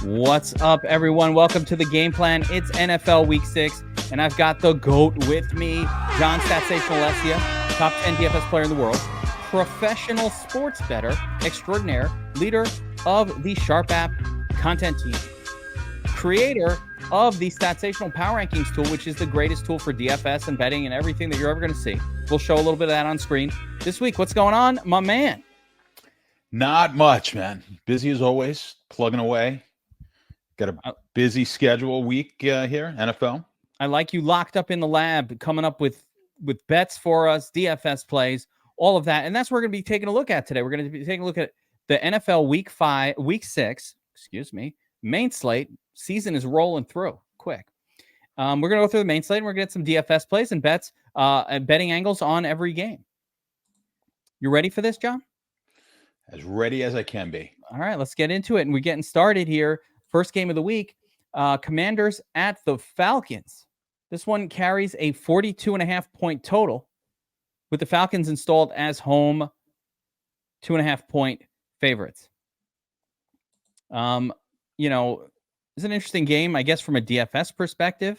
What's up, everyone? Welcome to the Game Plan. It's NFL Week 6, and I've got the GOAT with me, John Statsational Alessia, top 10 DFS player in the world, professional sports bettor extraordinaire, leader of the Sharp app content team, creator of the Statsational Power Rankings tool, which is the greatest tool for DFS and betting and everything that you're ever going to see. We'll show a little bit of that on screen. This week, what's going on, my man? Not much, man. Busy as always, plugging away. Got a busy schedule week here, NFL. I like you locked up in the lab, coming up with bets for us, DFS plays, all of that. And that's what we're going to be taking a look at today. We're going to be taking a look at the NFL Week 6, main slate. Season is rolling through quick. We're going to go through the main slate, and we're going to get some DFS plays and bets and betting angles on every game. You ready for this, John? As ready as I can be. All right, let's get into it. And we're getting started here. First game of the week, Commanders at the Falcons. This one carries a 42.5 point total with the Falcons installed as home 2.5 point favorites. It's an interesting game, I guess, from a DFS perspective.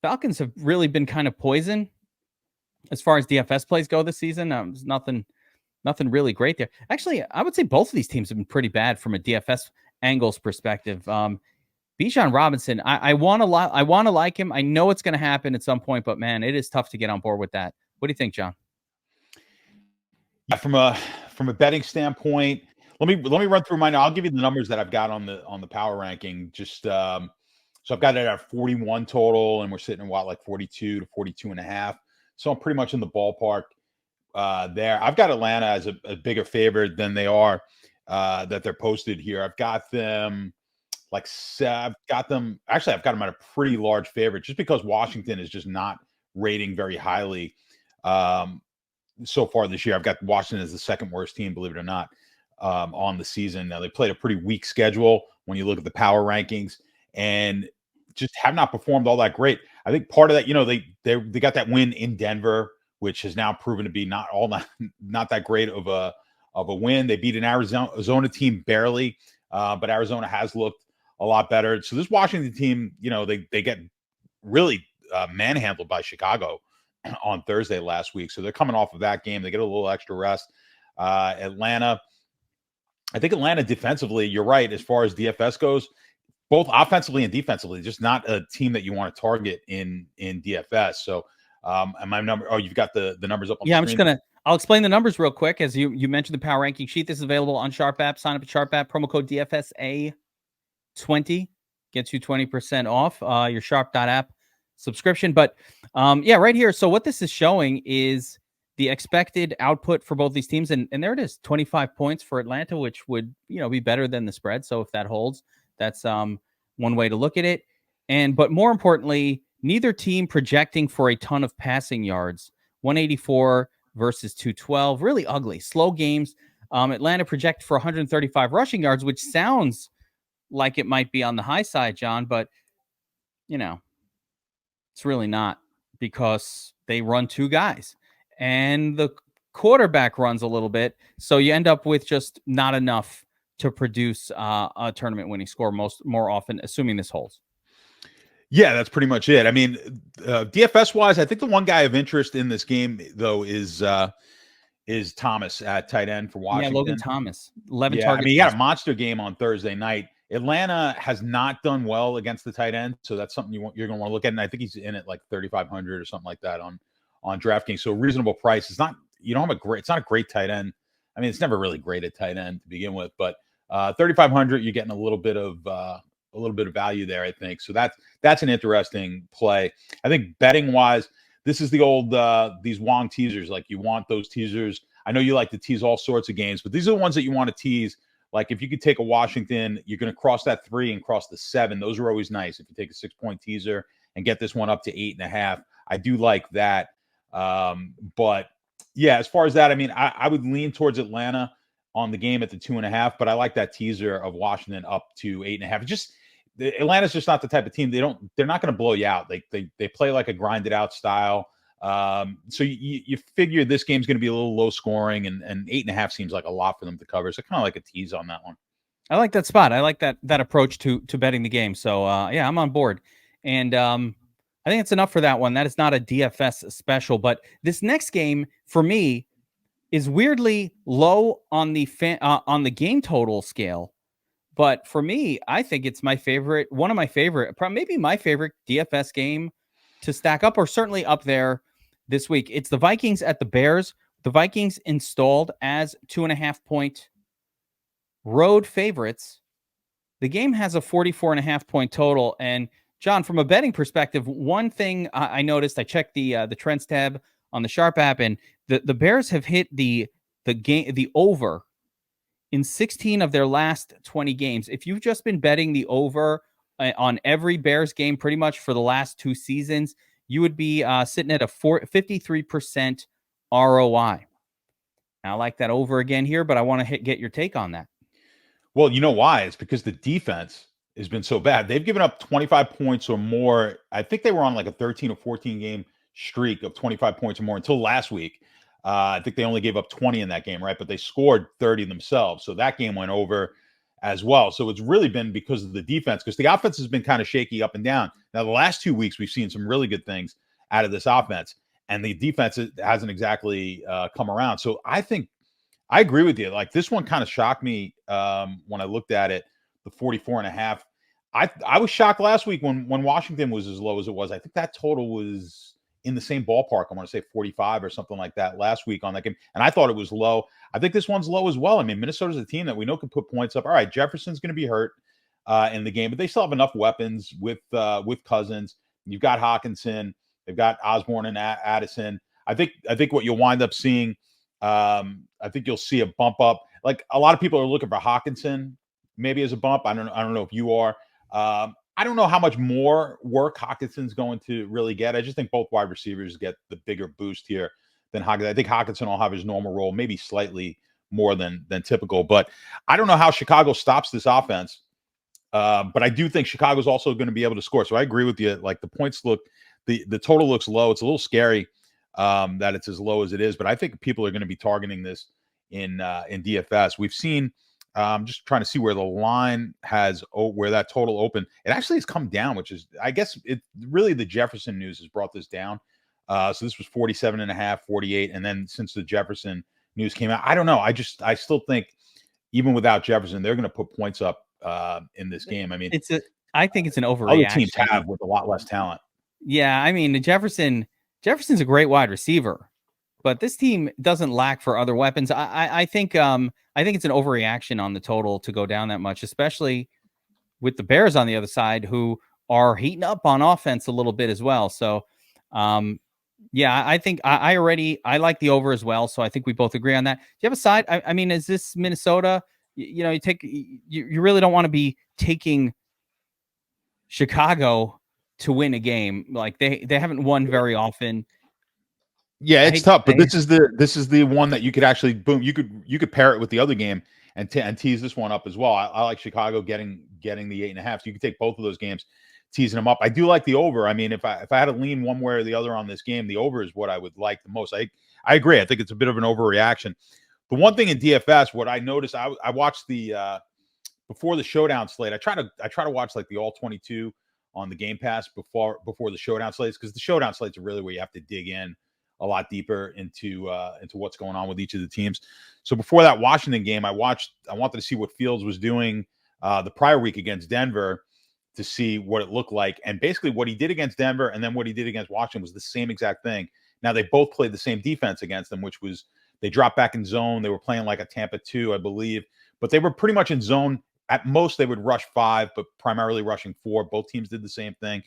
Falcons have really been kind of poison as far as DFS plays go this season. There's nothing really great there. Actually, I would say both of these teams have been pretty bad from a DFS angles perspective. Bijan Robinson, I want to like him. I know it's going to happen at some point, but man, it is tough to get on board with that. What do you think, John? Yeah, from a betting standpoint, let me run through mine. I'll give you the numbers that I've got on the power ranking. Just so I've got it at 41 total, and we're sitting at like 42 to 42.5. So I'm pretty much in the ballpark there. I've got Atlanta as a bigger favorite than they are. That they're posted here. I've got them I've got them at a pretty large favorite just because Washington is just not rating very highly so far this year. I've got Washington as the second worst team, believe it or not, on the season. Now, they played a pretty weak schedule when you look at the power rankings and just have not performed all that great. I think part of that, they got that win in Denver, which has now proven to be not that great of a win. They beat an Arizona team barely, but Arizona has looked a lot better. So this Washington team, they get really manhandled by Chicago on Thursday last week. So they're coming off of that game. They get a little extra rest. Atlanta, I think Atlanta defensively, you're right, as far as DFS goes, both offensively and defensively, just not a team that you want to target in DFS. So my number, you've got the numbers up on the screen. I'm just going to, I'll explain the numbers real quick. As you mentioned, the power ranking sheet. This is available on Sharp app. Sign up at Sharp app. Promo code DFSA20 gets you 20% off your Sharp.app subscription. But right here. So what this is showing is the expected output for both these teams. And there it is, 25 points for Atlanta, which would, be better than the spread. So if that holds, that's one way to look at it. But more importantly, neither team projecting for a ton of passing yards. 184 versus 212, really ugly, slow games. Atlanta projected for 135 rushing yards, which sounds like it might be on the high side, John, but it's really not because they run two guys and the quarterback runs a little bit. So you end up with just not enough to produce a tournament winning score more often, assuming this holds. Yeah, that's pretty much it. I mean, DFS wise, I think the one guy of interest in this game though is Thomas at tight end for Washington. Yeah, Logan Thomas, 11 targets. I mean, he got a monster game on Thursday night. Atlanta has not done well against the tight end, so that's something you're going to want to look at. And I think he's in at like 3,500 or something like that on Draftkings. So reasonable price. It's not it's not a great tight end. I mean, it's never really great at tight end to begin with, but 3,500, you're getting a little bit of value there, I think. So that's an interesting play. I think betting wise, this is the old these Wong teasers. Like, you want those teasers. I know you like to tease all sorts of games, but these are the ones that you want to tease. Like, if you could take a Washington, you're going to cross that 3 and cross the 7. Those are always nice. If you take a 6-point teaser and get this one up to 8.5, I do like that. But yeah, as far as that, I mean, I would lean towards Atlanta on the game at the 2.5, but I like that teaser of Washington up to 8.5. Atlanta's just not the type of team. They're not going to blow you out. They play like a grinded out style. So you figure this game's going to be a little low scoring, and 8.5 seems like a lot for them to cover. So kind of like a tease on that one. I like that spot. I like that approach to betting the game. So yeah, I'm on board. And I think it's enough for that one. That is not a DFS special, but this next game for me is weirdly low on the game total scale. But for me, I think it's my favorite, one of my favorite, maybe my favorite DFS game to stack up, or certainly up there this week. It's the Vikings at the Bears. The Vikings installed as 2.5-point road favorites. The game has a 44.5-point total. And John, from a betting perspective, one thing I noticed, I checked the trends tab on the Sharp app, and the Bears have hit the over in 16 of their last 20 games. If you've just been betting the over on every Bears game pretty much for the last 2 seasons, you would be sitting at a 53% ROI. I like that over again here, but I want to get your take on that. Well, you know why? It's because the defense has been so bad. They've given up 25 points or more. I think they were on like a 13 or 14 game streak of 25 points or more until last week. I think they only gave up 20 in that game, right? But they scored 30 themselves. So that game went over as well. So it's really been because of the defense, because the offense has been kind of shaky up and down. Now, the last 2 weeks, we've seen some really good things out of this offense, and the defense hasn't exactly come around. So I think I agree with you. Like, this one kind of shocked me when I looked at it, the 44.5. I was shocked last week when Washington was as low as it was. I think that total was in the same ballpark. I want to say 45 or something like that last week on that game. And I thought it was low. I think this one's low as well. I mean, Minnesota's a team that we know can put points up. All right, Jefferson's going to be hurt in the game, but they still have enough weapons with Cousins. You've got Hawkinson. They've got Osborne and Addison. I think what you'll wind up seeing, I think you'll see a bump up. Like, a lot of people are looking for Hawkinson maybe as a bump. I don't know if you are. I don't know how much more work Hawkinson's going to really get. I just think both wide receivers get the bigger boost here than Hawkinson. I think Hawkinson will have his normal role, maybe slightly more than typical. But I don't know how Chicago stops this offense. But I do think Chicago's also going to be able to score. So I agree with you. Like, the points the total looks low. It's a little scary that it's as low as it is. But I think people are going to be targeting this in DFS. We've seen. Just trying to see where the line where that total opened. It actually has come down, which is, I guess, it really the Jefferson news has brought this down. So this was 47.5, 48, and then since the Jefferson news came out, I don't know. I still think even without Jefferson, they're going to put points up in this game. I mean, I think it's an overreaction. Other teams have with a lot less talent. Yeah, I mean, Jefferson's a great wide receiver, but this team doesn't lack for other weapons. I think it's an overreaction on the total to go down that much, especially with the Bears on the other side, who are heating up on offense a little bit as well. So, yeah, I think I like the over as well. So I think we both agree on that. Do you have a side? I mean, is this Minnesota? You really don't want to be taking Chicago to win a game. Like, they haven't won very often. Yeah, it's tough, but this is the one that you could actually you could pair it with the other game and tease this one up as well. I like Chicago getting the 8.5. So you could take both of those games, teasing them up. I do like the over. I mean, if I had to lean one way or the other on this game, the over is what I would like the most. I agree. I think it's a bit of an overreaction. The one thing in DFS, what I noticed, I watched the before the showdown slate. I try to watch like the all 22 on the Game Pass before the showdown slates, because the showdown slates are really where you have to dig in a lot deeper into what's going on with each of the teams. So before that Washington game, I wanted to see what Fields was doing the prior week against Denver to see what it looked like. And basically what he did against Denver and then what he did against Washington was the same exact thing. Now, they both played the same defense against them, which was they dropped back in zone. They were playing like a Tampa 2, I believe, but they were pretty much in zone. At most, they would rush 5, but primarily rushing 4. Both teams did the same thing.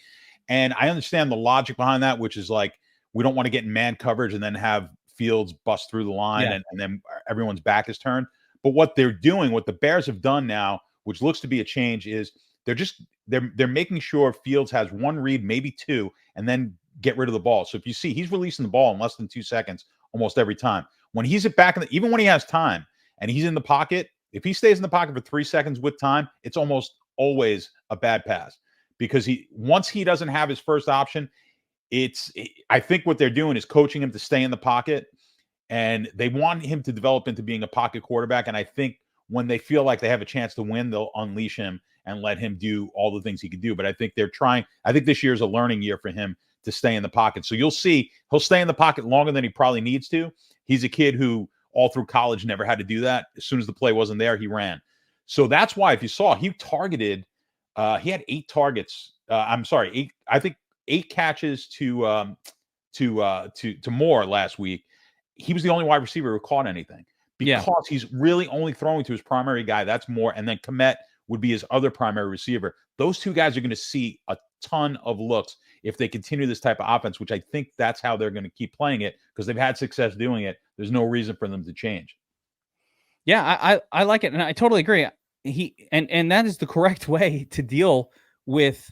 And I understand the logic behind that, which is like, we don't want to get in man coverage and then have Fields bust through the line and then everyone's back is turned. But what they're doing, what the Bears have done now, which looks to be a change, is they're making sure Fields has one read, maybe 2, and then get rid of the ball. So if you see, he's releasing the ball in less than 2 seconds almost every time. When he's even when he has time and he's in the pocket, if he stays in the pocket for 3 seconds with time, it's almost always a bad pass, because once he doesn't have his first option, I think what they're doing is coaching him to stay in the pocket, and they want him to develop into being a pocket quarterback. And I think when they feel like they have a chance to win, they'll unleash him and let him do all the things he can do. But I think they're trying. I think this year is a learning year for him to stay in the pocket. So you'll see he'll stay in the pocket longer than he probably needs to. He's a kid who all through college never had to do that. As soon as the play wasn't there, he ran. So that's why, if you saw, he targeted. He had 8 targets. I'm sorry, 8. I think 8 catches to Moore last week. He was the only wide receiver who caught anything because he's really only throwing to his primary guy. That's Moore, and then Kmet would be his other primary receiver. Those two guys are going to see a ton of looks if they continue this type of offense, which I think that's how they're going to keep playing it because they've had success doing it. There's no reason for them to change. Yeah, I like it, and I totally agree. And that is the correct way to deal with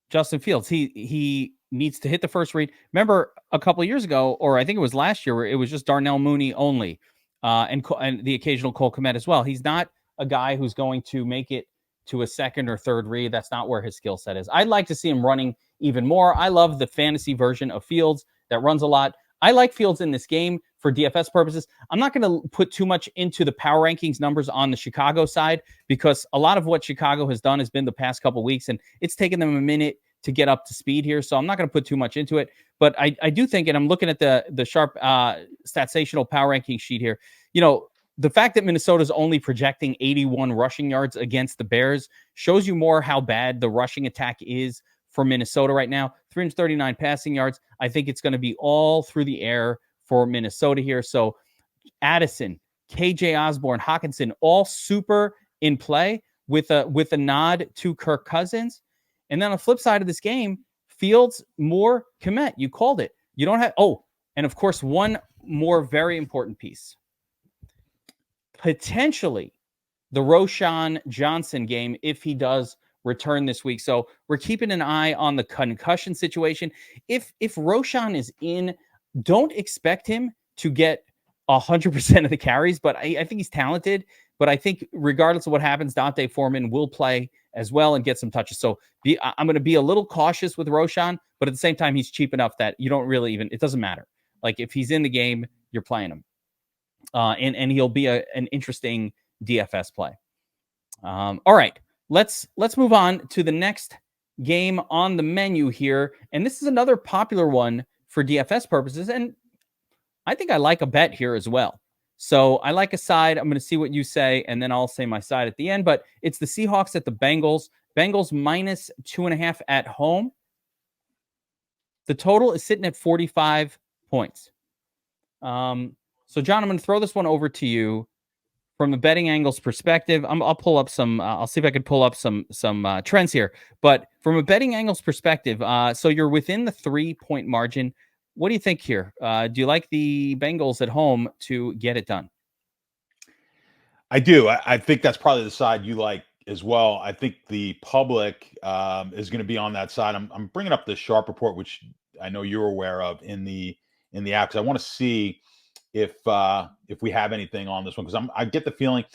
Justin Fields. He needs to hit the first read. Remember a couple of years ago, or I think it was last year, where it was just Darnell Mooney only, and the occasional Cole Kmet as well. He's not a guy who's going to make it to a second or third read. That's not where his skill set is. I'd like to see him running even more. I love the fantasy version of Fields that runs a lot. I like Fields in this game for DFS purposes. I'm not going to put too much into the power rankings numbers on the Chicago side because a lot of what Chicago has done has been the past couple of weeks, and it's taken them a minute to get up to speed here. So I'm not going to put too much into it. But I do think, and I'm looking at the sharp Statsational power ranking sheet here, the fact that Minnesota is only projecting 81 rushing yards against the Bears shows you more how bad the rushing attack is for Minnesota right now. 339 passing yards. I think it's going to be all through the air for Minnesota here. So Addison, KJ Osborne, Hawkinson, all super in play with a nod to Kirk Cousins. And then on the flip side of this game, Fields, Moore, Kmet. You called it. You don't have. Oh, and of course, one more very important piece. Potentially the Roschon Johnson game if he does return this week. So we're keeping an eye on the concussion situation. If Roschon is in, don't expect him to get 100% of the carries, but I think he's talented. But I think regardless of what happens, Dante Foreman will play as well and get some touches. So I'm going to be a little cautious with Roschon, but at the same time, he's cheap enough that you don't really it doesn't matter. Like if he's in the game, you're playing him. And he'll be an interesting DFS play. All right, let's move on to the next game on the menu here. And this is another popular one for DFS purposes. And I think I like a bet here as well. So I like a side. I'm going to see what you say, and then I'll say my side at the end. But it's the Seahawks at the Bengals. Bengals minus 2.5 at home. The total is sitting at 45 points. So, John, I'm going to throw this one over to you from the betting angles perspective. I'll pull up some. I'll see if I can pull up some trends here. But from a betting angles perspective, so you're within the 3-point margin. What do you think here? Do you like the Bengals at home to get it done? I do. I think that's probably the side you like as well. I think the public is going to be on that side. I'm bringing up the Sharp report, which I know you're aware of in the app, because I want to see if we have anything on this one, because I get the feeling,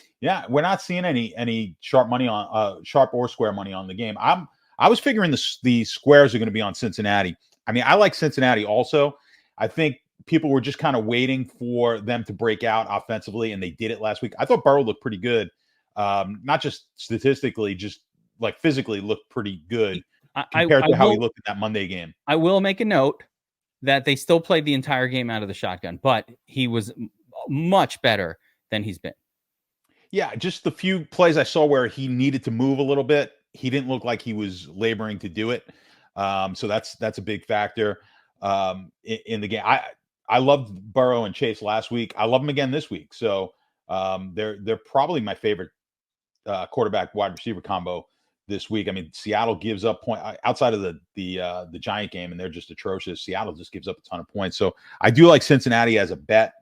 we're not seeing any sharp money on sharp or square money on the game. I was figuring the squares are going to be on Cincinnati. I mean, I like Cincinnati also. I think people were just kind of waiting for them to break out offensively, and they did it last week. I thought Burrow looked pretty good, not just statistically, just like physically looked pretty good compared to how he looked in that Monday game. I will make a note that they still played the entire game out of the shotgun, but he was much better than he's been. Yeah, just the few plays I saw where he needed to move a little bit, he didn't look like he was laboring to do it. So that's a big factor in the game. I loved Burrow and Chase last week. I love them again this week. So they're probably my favorite quarterback wide receiver combo this week. I mean, Seattle gives up point outside of the Giant game, and they're just atrocious. Seattle just gives up a ton of points. So I do like Cincinnati as a bet.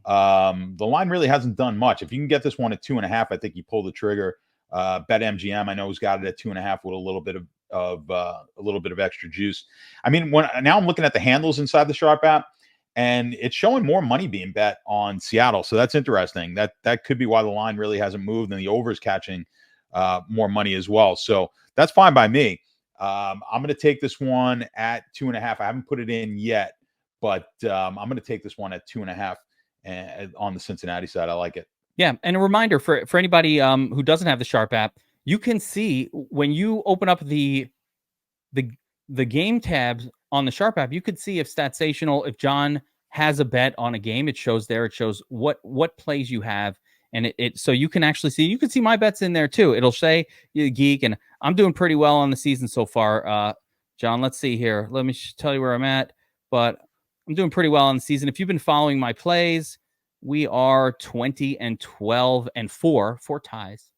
The line really hasn't done much. If you can get this one at 2.5, I think you pull the trigger. Bet MGM, I know, has got it at 2.5 with a little bit of extra juice. I mean, now I'm looking at the handles inside the Sharp app, and it's showing more money being bet on Seattle. So that's interesting. That could be why the line really hasn't moved, and the over is catching more money as well. So that's fine by me. I'm going to take this one at 2.5. I haven't put it in yet, but I'm going to take this one at 2.5 and on the Cincinnati side. I like it. Yeah, and a reminder for anybody who doesn't have the Sharp app, you can see when you open up the game tabs on the Sharp app, you could see if Statsational, if John has a bet on a game, it shows there. It shows what plays you have, and it so you can actually see. You can see my bets in there too. It'll say you geek, and I'm doing pretty well on the season so far. John, let's see here. Let me tell you where I'm at, but I'm doing pretty well on the season. If you've been following my plays, we are 20-12-4, 4 ties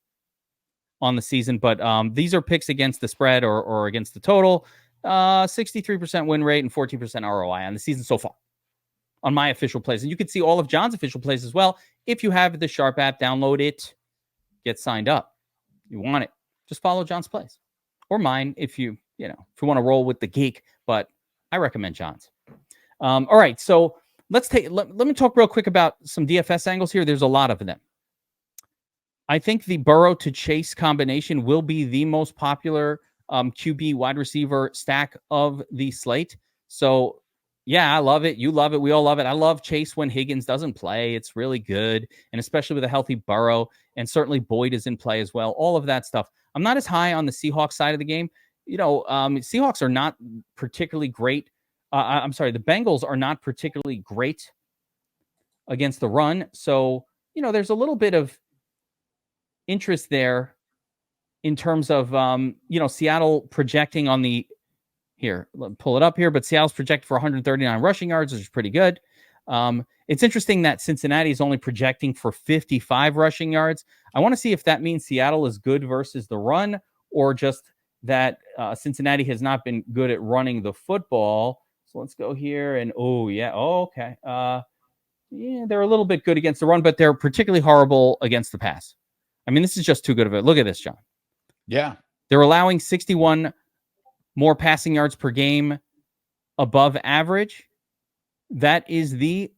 on the season. But these are picks against the spread or against the total. 63% win rate and 14% ROI on the season so far on my official plays. And you can see all of John's official plays as well. If you have the Sharp app, download it, get signed up. You want it, just follow John's plays or mine if you want to roll with the geek, but I recommend John's. All right, so let me talk real quick about some DFS angles here. There's a lot of them. I think the Burrow to Chase combination will be the most popular QB wide receiver stack of the slate. So yeah, I love it. You love it. We all love it. I love Chase when Higgins doesn't play. It's really good. And especially with a healthy Burrow, and certainly Boyd is in play as well. All of that stuff. I'm not as high on the Seahawks side of the game. Seahawks are not particularly great. I'm sorry, the Bengals are not particularly great against the run. So, there's a little bit of interest there in terms of, Seattle projecting on the, here, pull it up here, but Seattle's projected for 139 rushing yards, which is pretty good. It's interesting that Cincinnati is only projecting for 55 rushing yards. I want to see if that means Seattle is good versus the run, or just that Cincinnati has not been good at running the football. So let's go here and, okay. They're a little bit good against the run, but they're particularly horrible against the pass. I mean, this is just too good of it. Look at this, John. Yeah. They're allowing 61 more passing yards per game above average. That is the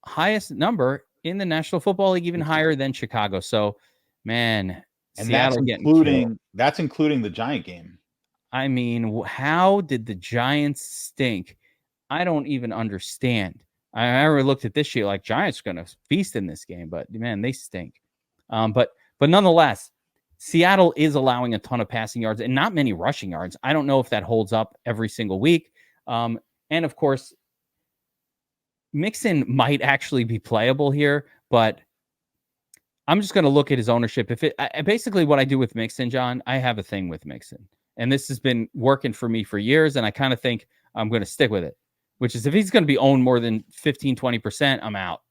highest number in the National Football League, even higher than Chicago. So, man, and Seattle that's including the Giant game. I mean, how did the Giants stink? I don't even understand. I never looked at this sheet like Giants are going to feast in this game, but man, they stink. But nonetheless, Seattle is allowing a ton of passing yards and not many rushing yards. I don't know if that holds up every single week. And of course, Mixon might actually be playable here, but I'm just going to look at his ownership. Basically what I do with Mixon, John, I have a thing with Mixon, and this has been working for me for years. And I kind of think I'm going to stick with it, which is if he's going to be owned more than 15, 20%, I'm out.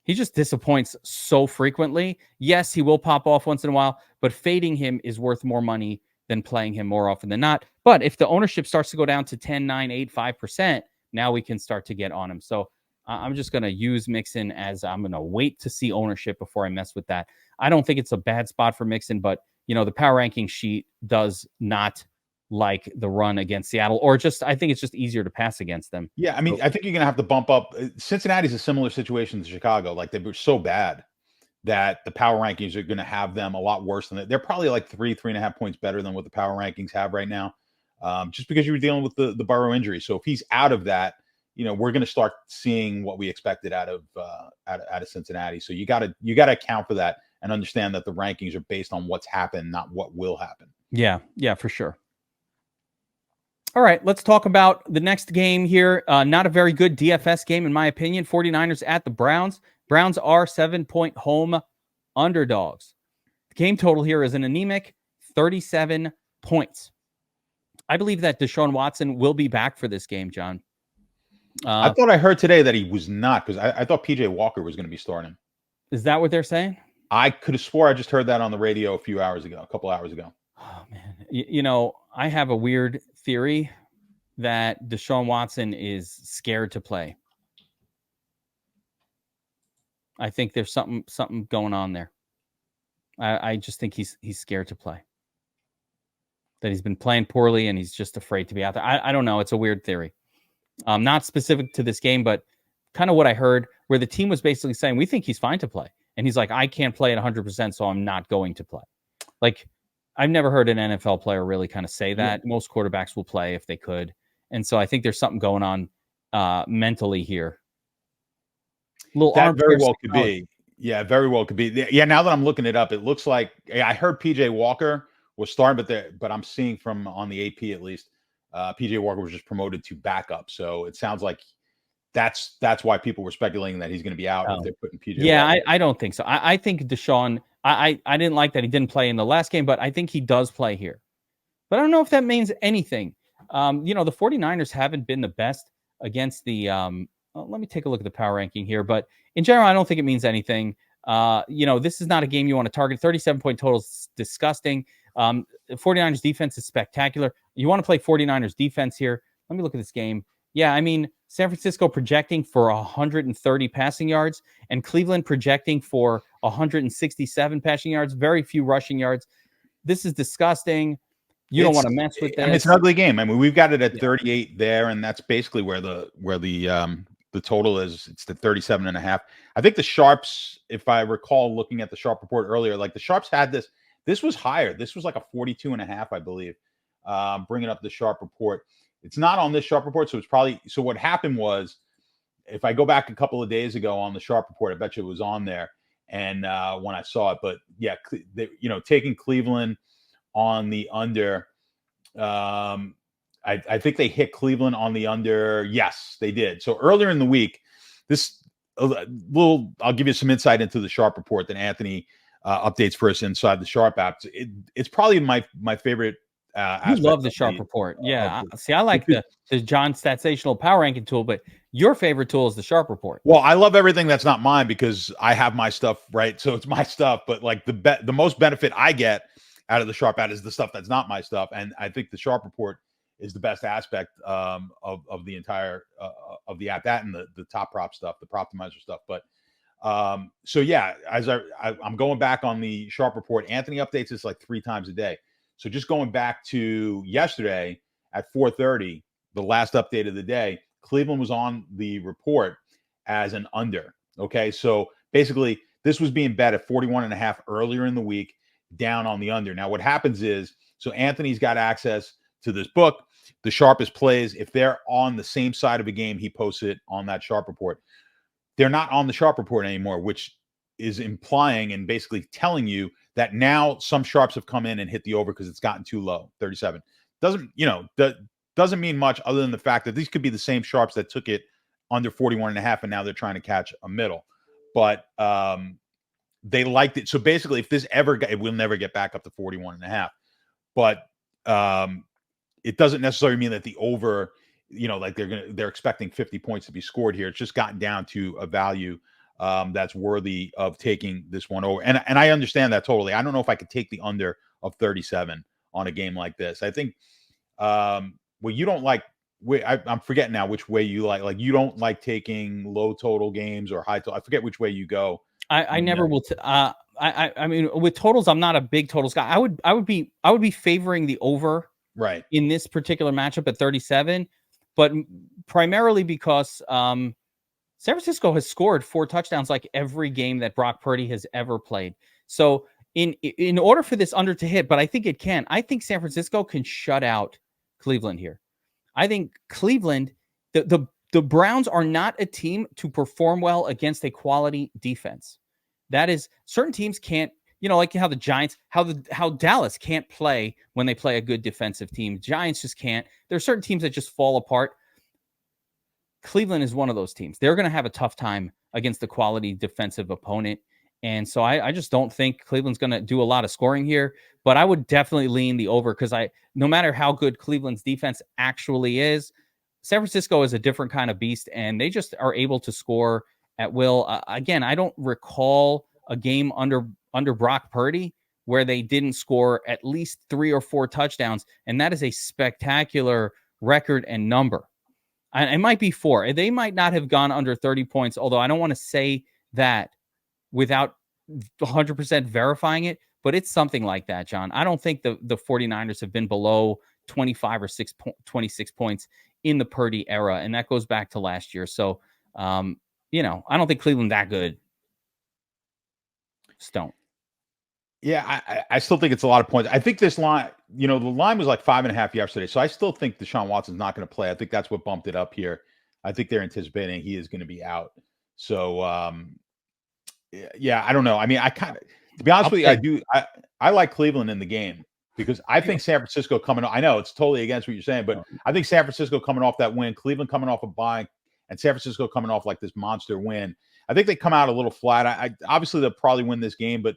He just disappoints so frequently. Yes, he will pop off once in a while, but fading him is worth more money than playing him more often than not. But if the ownership starts to go down to 10, 9, 8, 5%, now we can start to get on him. So I'm just going to use Mixon as I'm going to wait to see ownership before I mess with that. I don't think it's a bad spot for Mixon, but the power ranking sheet does not like the run against Seattle, or I think it's just easier to pass against them. Yeah, I mean, I think you're going to have to bump up. Cincinnati's a similar situation to Chicago. Like, they were so bad that the power rankings are going to have them a lot worse than that. They're probably like 3.5 points better than what the power rankings have right now, just because you were dealing with the Burrow injury. So if he's out of that, we're going to start seeing what we expected out of Cincinnati. So you got to account for that and understand that the rankings are based on what's happened, not what will happen. Yeah, for sure. All right, let's talk about the next game here. Not a very good DFS game, in my opinion. 49ers at the Browns. Browns are 7-point home underdogs. The game total here is an anemic 37 points. I believe that Deshaun Watson will be back for this game, John. I thought I heard today that he was not, because I thought PJ Walker was going to be starting. Is that what they're saying? I could have swore I just heard that on the radio a couple hours ago. Oh, man. I have a weird theory that Deshaun Watson is scared to play. I think there's something going on there. I just think he's scared to play. That he's been playing poorly and he's just afraid to be out there. I don't know. It's a weird theory. Not specific to this game, but kind of what I heard, where the team was basically saying, we think he's fine to play. And he's like, I can't play at 100%, so I'm not going to play. Like, I've never heard an NFL player really kind of say that. Yeah. Most quarterbacks will play if they could. And so I think there's something going on mentally here. That very well could be. Yeah, very well could be. Yeah, now that I'm looking it up, it looks like I heard PJ Walker was starting, but I'm seeing from on the AP at least, PJ Walker was just promoted to backup. So it sounds like that's why people were speculating that he's going to be out if Oh. they're putting PJ Yeah, Walker. I don't think so. I think Deshaun, I didn't like that he didn't play in the last game, but I think he does play here. But I don't know if that means anything. The 49ers haven't been the best against the let me take a look at the power ranking here, but in general, I don't think it means anything. This is not a game you want to target. 37-point total is disgusting. The 49ers defense is spectacular. You want to play 49ers defense here. Let me look at this game. Yeah, I mean, San Francisco projecting for 130 passing yards and Cleveland projecting for 167 passing yards, very few rushing yards. This is disgusting. You don't want to mess with this. I mean, it's an ugly game. I mean, we've got it at Yeah. 38 there, and that's basically where the total is. It's the 37.5. I think the Sharps, if I recall looking at the Sharp report earlier, like the Sharps had this. This was higher. This was like a 42.5, I believe. Bringing up the Sharp report. It's not on this Sharp report, so it's probably. So what happened was, if I go back a couple of days ago on the Sharp report, I bet you it was on there, and when I saw it. But yeah, taking Cleveland on the under. I think they hit Cleveland on the under. Yes, they did. So earlier in the week, I'll give you some insight into the Sharp report that Anthony updates for us inside the Sharp app. It's probably my favorite. You love the Sharp report. Yeah. See, I like the John Statsational power ranking tool, but your favorite tool is the Sharp report. Well, I love everything that's not mine because I have my stuff, right? So it's my stuff. But like the most benefit I get out of the Sharp app is the stuff that's not my stuff. And I think the Sharp report is the best aspect of the entire of the app, that and the top prop stuff, the Proptimizer stuff. But so yeah, as I'm going back on the Sharp report, Anthony updates this like 3 times a day. So just going back to yesterday at 4:30, the last update of the day, Cleveland was on the report as an under. Okay, so basically this was being bet at 41.5 earlier in the week, down on the under. Now what happens is, so Anthony's got access to this book, the sharpest plays. If they're on the same side of a game, he posts it on that Sharp report. They're not on the Sharp report anymore, which is implying and basically telling you that now some sharps have come in and hit the over because it's gotten too low. 37 doesn't mean much other than the fact that these could be the same sharps that took it under 41.5 and now they're trying to catch a middle. But they liked it. So basically, if this it will never get back up to 41.5. But it doesn't necessarily mean that the over, like they're expecting 50 points to be scored here. It's just gotten down to a value that's worthy of taking this one over. And I understand that totally. I don't know if I could take the under of 37 on a game like this. I think you don't like. I'm forgetting now which way you like. Like you don't like taking low total games or high total. I forget which way you go. I never will. I mean, with totals, I'm not a big totals guy. I would be favoring the over right in this particular matchup at 37, but primarily because San Francisco has scored 4 touchdowns like every game that Brock Purdy has ever played. So in order for this under to hit, but I think it can. I think San Francisco can shut out Cleveland here. I think Cleveland, the Browns are not a team to perform well against a quality defense. That is, certain teams can't, like how the Giants, how Dallas can't play when they play a good defensive team. Giants just can't. There are certain teams that just fall apart. Cleveland is one of those teams. They're going to have a tough time against a quality defensive opponent. And so I just don't think Cleveland's going to do a lot of scoring here, but I would definitely lean the over because no matter how good Cleveland's defense actually is, San Francisco is a different kind of beast and they just are able to score at will. Again, I don't recall a game under Brock Purdy where they didn't score at least 3 or 4 touchdowns. And that is a spectacular record and number. It might be 4. They might not have gone under 30 points, although I don't want to say that without 100% verifying it, but it's something like that, John. I don't think the 49ers have been below 25 or 26 points in the Purdy era, and that goes back to last year. So, I don't think Cleveland that good. Just don't. Yeah, I still think it's a lot of points. I think this line, the line was like 5.5 yesterday. So I still think Deshaun Watson's not going to play. I think that's what bumped it up here. I think they're anticipating he is going to be out. So, Yeah, I don't know. I mean, to be honest with you, I like Cleveland in the game because I think San Francisco coming I know it's totally against what you're saying, but I think San Francisco coming off that win, Cleveland coming off a bye, and San Francisco coming off like this monster win. I think they come out a little flat. I obviously they'll probably win this game, but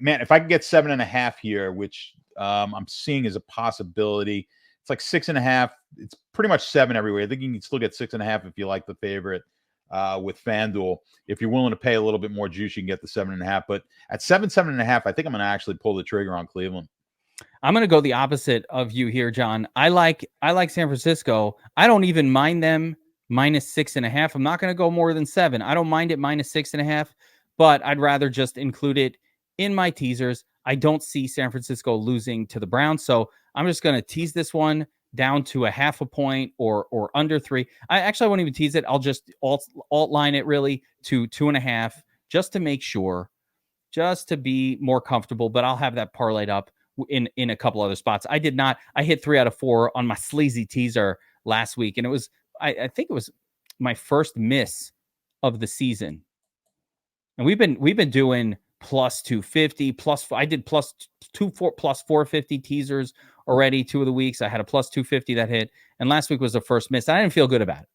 man, if I can get 7.5 here, which I'm seeing as a possibility, it's like 6.5. It's pretty much 7 everywhere. I think you can still get 6.5 if you like the favorite with FanDuel. If you're willing to pay a little bit more juice, you can get the 7.5. But at 7.5, I think I'm going to actually pull the trigger on Cleveland. I'm going to go the opposite of you here, John. I like San Francisco. I don't even mind them minus 6.5. I'm not going to go more than 7. I don't mind it minus 6.5, but I'd rather just include it in my teasers. I don't see San Francisco losing to the Browns, so I'm just going to tease this one down to 0.5 point or under 3. I won't even tease it. I'll just alt line it really to 2.5 just to make sure, just to be more comfortable. But I'll have that parlayed up in a couple other spots. I hit 3 out of 4 on my sleazy teaser last week, and it was I think it was my first miss of the season. And we've been doing plus 250 plus. I did plus 450 teasers already 2 of the weeks. I had a plus 250 that hit, and last week was the first miss. I didn't feel good about it.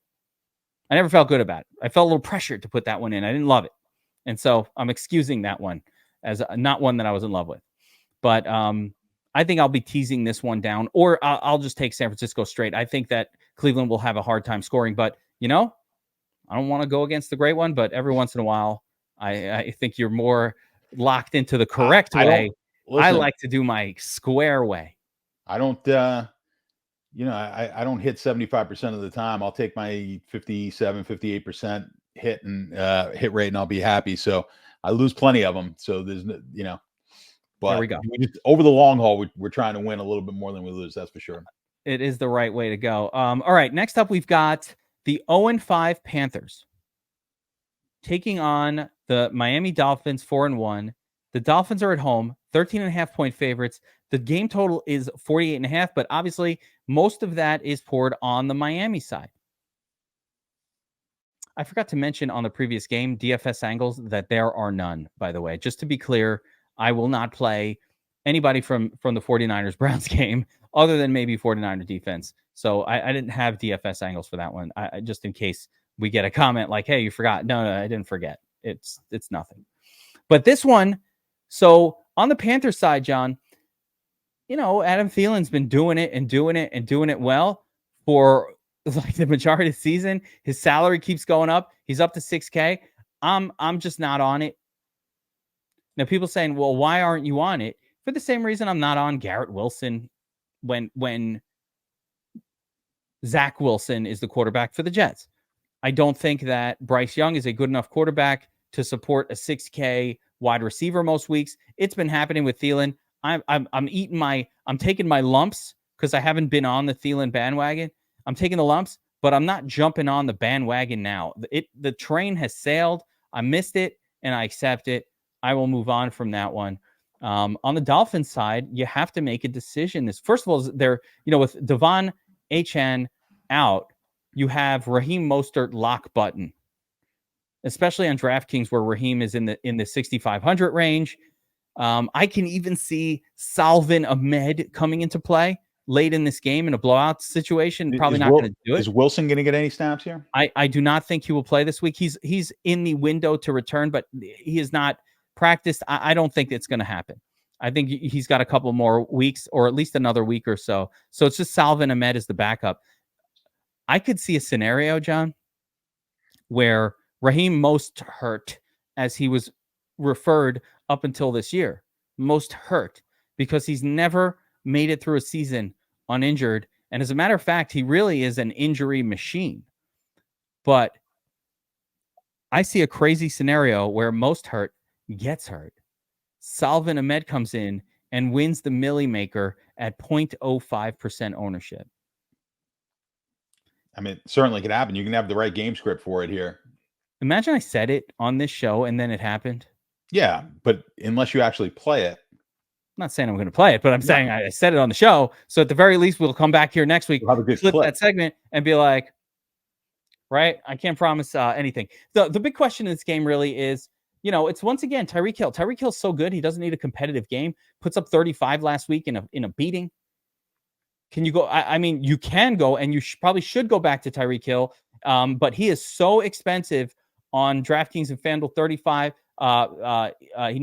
I never felt good about it. I felt a little pressured to put that one in. I didn't love it, and so I'm excusing that one as not one that I was in love with. But I think I'll be teasing this one down, or I'll just take San Francisco straight. I think that Cleveland will have a hard time scoring, but I don't want to go against the great one, but every once in a while, I think you're more locked into the correct way. I like to do my square way. I don't, I don't hit 75% of the time. I'll take my 57, 58% hit and hit rate, and I'll be happy. So I lose plenty of them. So there's, but there we go. Over the long haul, we're trying to win a little bit more than we lose. That's for sure. It is the right way to go. All right. Next up, we've got the 0-5 Panthers taking on the Miami Dolphins, 4-1. The Dolphins are at home, 13.5 point favorites. The game total is 48.5, but obviously most of that is poured on the Miami side. I forgot to mention on the previous game, DFS angles, that there are none, by the way. Just to be clear, I will not play anybody from the 49ers Browns game other than maybe 49er defense. So I didn't have DFS angles for that one. I just in case we get a comment like, hey, you forgot. No, I didn't forget. It's nothing. But this one, so on the Panthers side, John, Adam Thielen's been doing it well for like the majority of the season. His salary keeps going up. He's up to $6K. I'm just not on it. Now, people saying, well, why aren't you on it? For the same reason I'm not on Garrett Wilson when Zach Wilson is the quarterback for the Jets. I don't think that Bryce Young is a good enough quarterback to support a 6K wide receiver most weeks. It's been happening with Thielen. I'm taking my lumps because I haven't been on the Thielen bandwagon. I'm taking the lumps, but I'm not jumping on the bandwagon now. The train has sailed. I missed it, and I accept it. I will move on from that one. On the Dolphins side, you have to make a decision. First of all, they're with Devon Achane out, you have Raheem Mostert lock button, especially on DraftKings where Raheem is in the 6,500 range. I can even see Salvin Ahmed coming into play late in this game in a blowout situation. Probably not going to do it. Is Wilson going to get any snaps here? I do not think he will play this week. He's in the window to return, but he is not practiced. I don't think it's going to happen. I think he's got a couple more weeks or at least another week or so. So it's just Salvin Ahmed as the backup. I could see a scenario, John, where Raheem Mostert, as he was referred up until this year, most hurt, because he's never made it through a season uninjured. And as a matter of fact, he really is an injury machine. But I see a crazy scenario where Mostert gets hurt. Salvin Ahmed comes in and wins the Millie Maker at 0.05% ownership. I mean, it certainly could happen. You can have the right game script for it here. Imagine I said it on this show and then it happened. Yeah, but unless you actually play it. I'm not saying I'm going to play it, but I'm saying I said it on the show. So at the very least, we'll come back here next week, flip that segment, and be like, right? I can't promise anything. The big question in this game really is, it's once again Tyreek Hill. Tyreek Hill's so good, he doesn't need a competitive game. Puts up 35 last week in a beating. Can you go? I mean, you can go, and you probably should go back to Tyreek Hill. But he is so expensive on DraftKings and FanDuel. 35.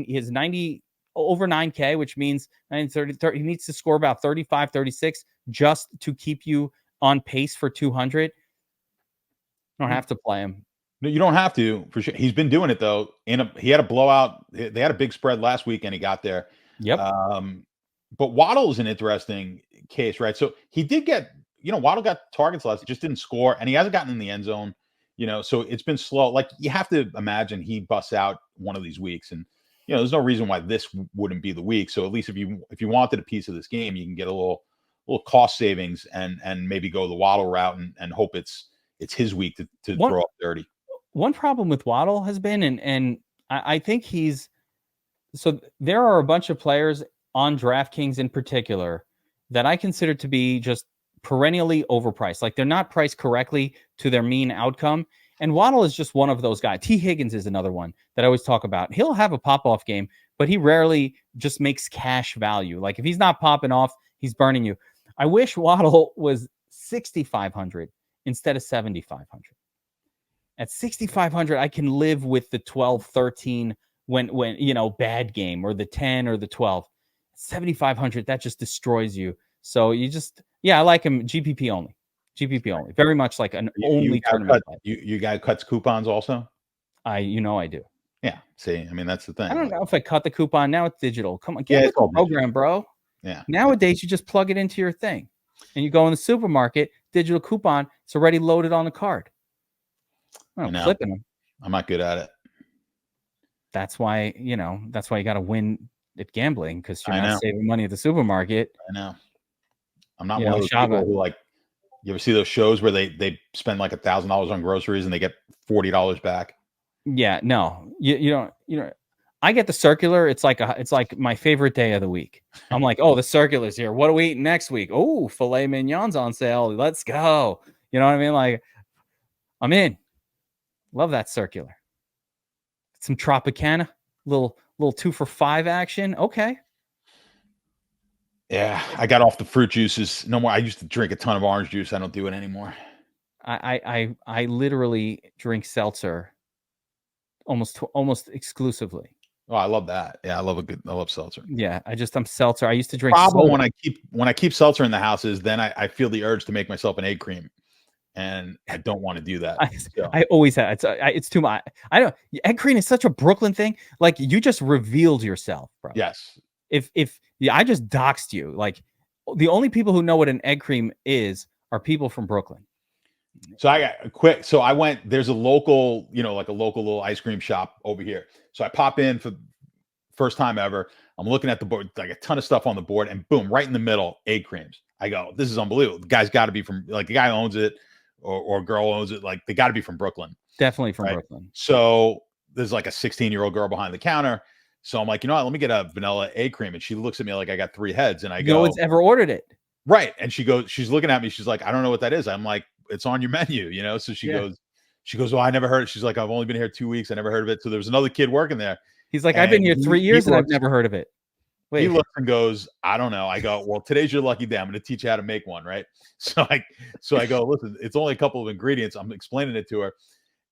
He has 90 over 9K, which means 30. He needs to score about 35, 36 just to keep you on pace for 200. Don't have to play him. No, you don't have to, for sure. He's been doing it though. He had a blowout. They had a big spread last week, and he got there. Yep. But Waddle is an interesting case, right? So he did get, Waddle got targets last, just didn't score, and he hasn't gotten in the end zone. So it's been slow. Like, you have to imagine he busts out one of these weeks, and there's no reason why this wouldn't be the week. So at least if you wanted a piece of this game, you can get a little cost savings and maybe go the Waddle route and hope it's his week to throw up 30. One problem with Waddle has been, and I think so there are a bunch of players on DraftKings in particular that I consider to be just perennially overpriced. Like, they're not priced correctly to their mean outcome. And Waddle is just one of those guys. T. Higgins is another one that I always talk about. He'll have a pop-off game, but he rarely just makes cash value. Like, if he's not popping off, he's burning you. I wish Waddle was 6,500 instead of 7,500. At 6,500, I can live with the 12, 13 when bad game, or the 10 or the 12. 7,500, that just destroys you. So I like him GPP only. GPP only. Very much like an only tournament play. You guy cuts coupons also? I do. Yeah. See, I mean, that's the thing. I don't know if I cut the coupon. Now it's digital. Come on, get with the program, bro. Yeah. Nowadays, you just plug it into your thing, and you go in the supermarket, digital coupon. It's already loaded on the card. I'm clipping them. I'm not good at it. That's why you got to win at gambling, because you're not saving money at the supermarket. I know. I'm not one of those people who, like, you ever see those shows where they spend like $1,000 on groceries and they get $40 back? Yeah, no, you don't. I get the circular. It's like my favorite day of the week. I'm like, oh, the circular's here. What are we eating next week? Oh, filet mignon's on sale. Let's go. You know what I mean? Like, I'm in. Love that circular. Some Tropicana, little 2 for $5 action. Okay. Yeah, I got off the fruit juices. No more. I used to drink a ton of orange juice. I don't do it anymore. I literally drink seltzer almost exclusively. Oh, I love that. Yeah, I love seltzer. Yeah, I'm seltzer. I used to drink. Problem when I keep seltzer in the house is then I feel the urge to make myself an egg cream, and I don't want to do that. I always have. It's too much. I don't. Egg cream is such a Brooklyn thing. Like, you just revealed yourself, bro. Yes. If I just doxed you. Like, the only people who know what an egg cream is are people from Brooklyn. So I got quick. So I went. There's a local, like a local little ice cream shop over here. So I pop in for first time ever. I'm looking at the board, like a ton of stuff on the board, and boom, right in the middle, egg creams. I go, this is unbelievable. The guy's got to be from, like, the guy who owns it or girl owns it. Like, they got to be from Brooklyn. Definitely from Brooklyn. So there's like a 16-year-old girl behind the counter. So I'm like, you know what? Let me get a vanilla egg cream. And she looks at me like I got 3 heads. And I go, no one's ever ordered it. Right. And she's looking at me. She's like, I don't know what that is. I'm like, it's on your menu, So she goes, well, I never heard it. She's like, I've only been here 2 weeks. I never heard of it. So there was another kid working there. He's like, I've been here 3 years and I've never heard of it. Wait. He looks and goes, I don't know. I go, well, today's your lucky day. I'm going to teach you how to make one. Right. So I go, listen, it's only a couple of ingredients. I'm explaining it to her.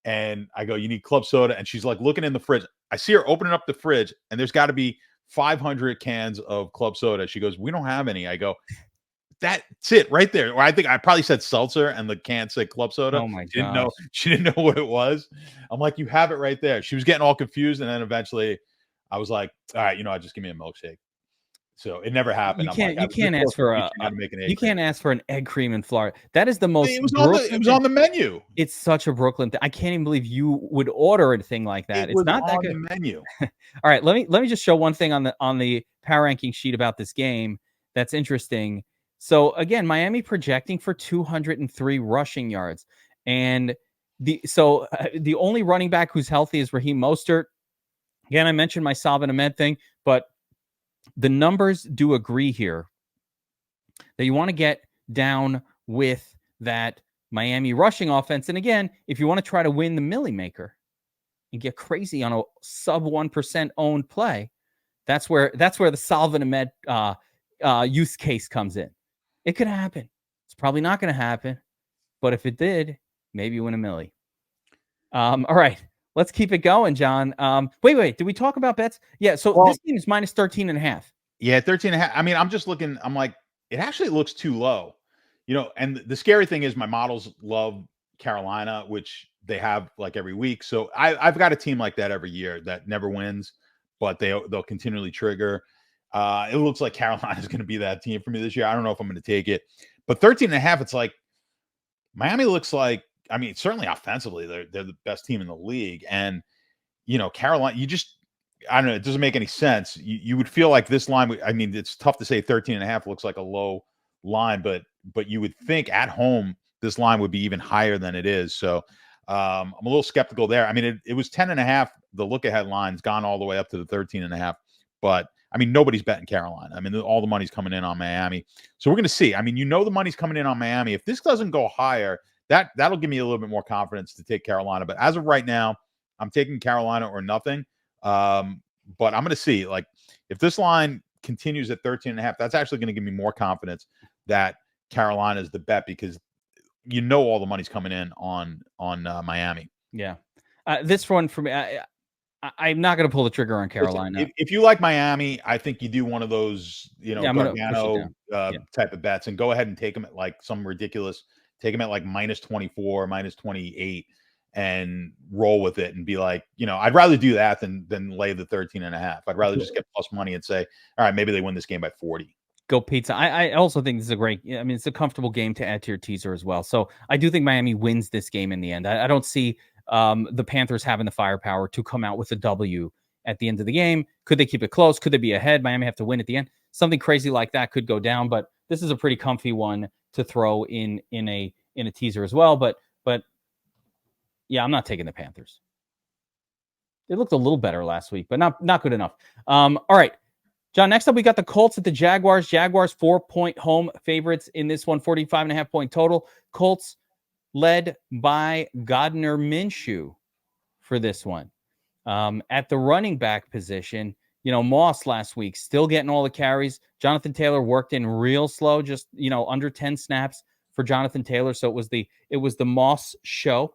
And I go, you need club soda. And she's like looking in the fridge. I see her opening up the fridge, and there's got to be 500 cans of club soda. She goes, we don't have any. I go, that's it right there. Or I think I probably said seltzer and the can said club soda. Oh my God. She didn't know what it was. I'm like, you have it right there. She was getting all confused. And then eventually I was like, all right, just give me a milkshake. So it never happened. You can't ask for an egg cream in Florida. That is the most. It was on the menu. It's such a Brooklyn thing. I can't even believe you would order a thing like that. It's not that good. On the menu. All right, let me just show one thing on the power ranking sheet about this game that's interesting. So again, Miami projecting for 203 rushing yards, and the only running back who's healthy is Raheem Mostert. Again, I mentioned my Salvin Ahmed thing, but the numbers do agree here that you want to get down with that Miami rushing offense. And again, if you want to try to win the Millie Maker, and get crazy on a sub 1% owned play, that's where the Salvin Ahmed use case comes in. It could happen. It's probably not going to happen, but if it did, maybe you win a milli. All right, let's keep it going, John. Wait. Did we talk about bets? Yeah. So this game is minus 13.5. Yeah, 13.5. I mean, I'm just looking. I'm like, it actually looks too low, And the scary thing is, my models love Carolina, which they have like every week. So I've got a team like that every year that never wins, but they'll continually trigger. It looks like Carolina is going to be that team for me this year. I don't know if I'm going to take it, but 13.5. It's like Miami looks like. I mean, certainly offensively, they're the best team in the league, and Carolina. I don't know. It doesn't make any sense. You would feel like this line. I mean, it's tough to say 13.5 looks like a low line, but you would think at home this line would be even higher than it is. So I'm a little skeptical there. I mean, it was 10.5. The look ahead line's gone all the way up to the 13.5. But I mean, nobody's betting Carolina. I mean, all the money's coming in on Miami. So we're going to see. I mean, the money's coming in on Miami. If this doesn't go higher, that'll give me a little bit more confidence to take Carolina. But as of right now, I'm taking Carolina or nothing. But I'm going to see, like, if this line continues at 13.5, that's actually going to give me more confidence that Carolina is the bet, because all the money's coming in on Miami. Yeah. This one for me, I'm not going to pull the trigger on Carolina. Listen, if you like Miami, I think you do one of those, Gargano type of bets, and go ahead and take them at like some ridiculous. Take them at like minus 24, minus 28, and roll with it and be like, I'd rather do that than lay the 13.5. I'd rather just get plus money and say, all right, maybe they win this game by 40. Go pizza. I also think this is it's a comfortable game to add to your teaser as well. So I do think Miami wins this game in the end. I don't see the Panthers having the firepower to come out with a W at the end of the game. Could they keep it close? Could they be ahead? Miami have to win at the end. Something crazy like that could go down, but this is a pretty comfy one to throw in a teaser as well. But yeah, I'm not taking the Panthers. They looked a little better last week, but not good enough. All right, John, next up we got the Colts at the Jaguars. Jaguars 4-point home favorites in this one, 45.5 point total. Colts led by Gardner Minshew for this one. At the running back position, Moss last week still getting all the carries. Jonathan Taylor worked in real slow, just under 10 snaps for Jonathan Taylor. So it was the Moss show.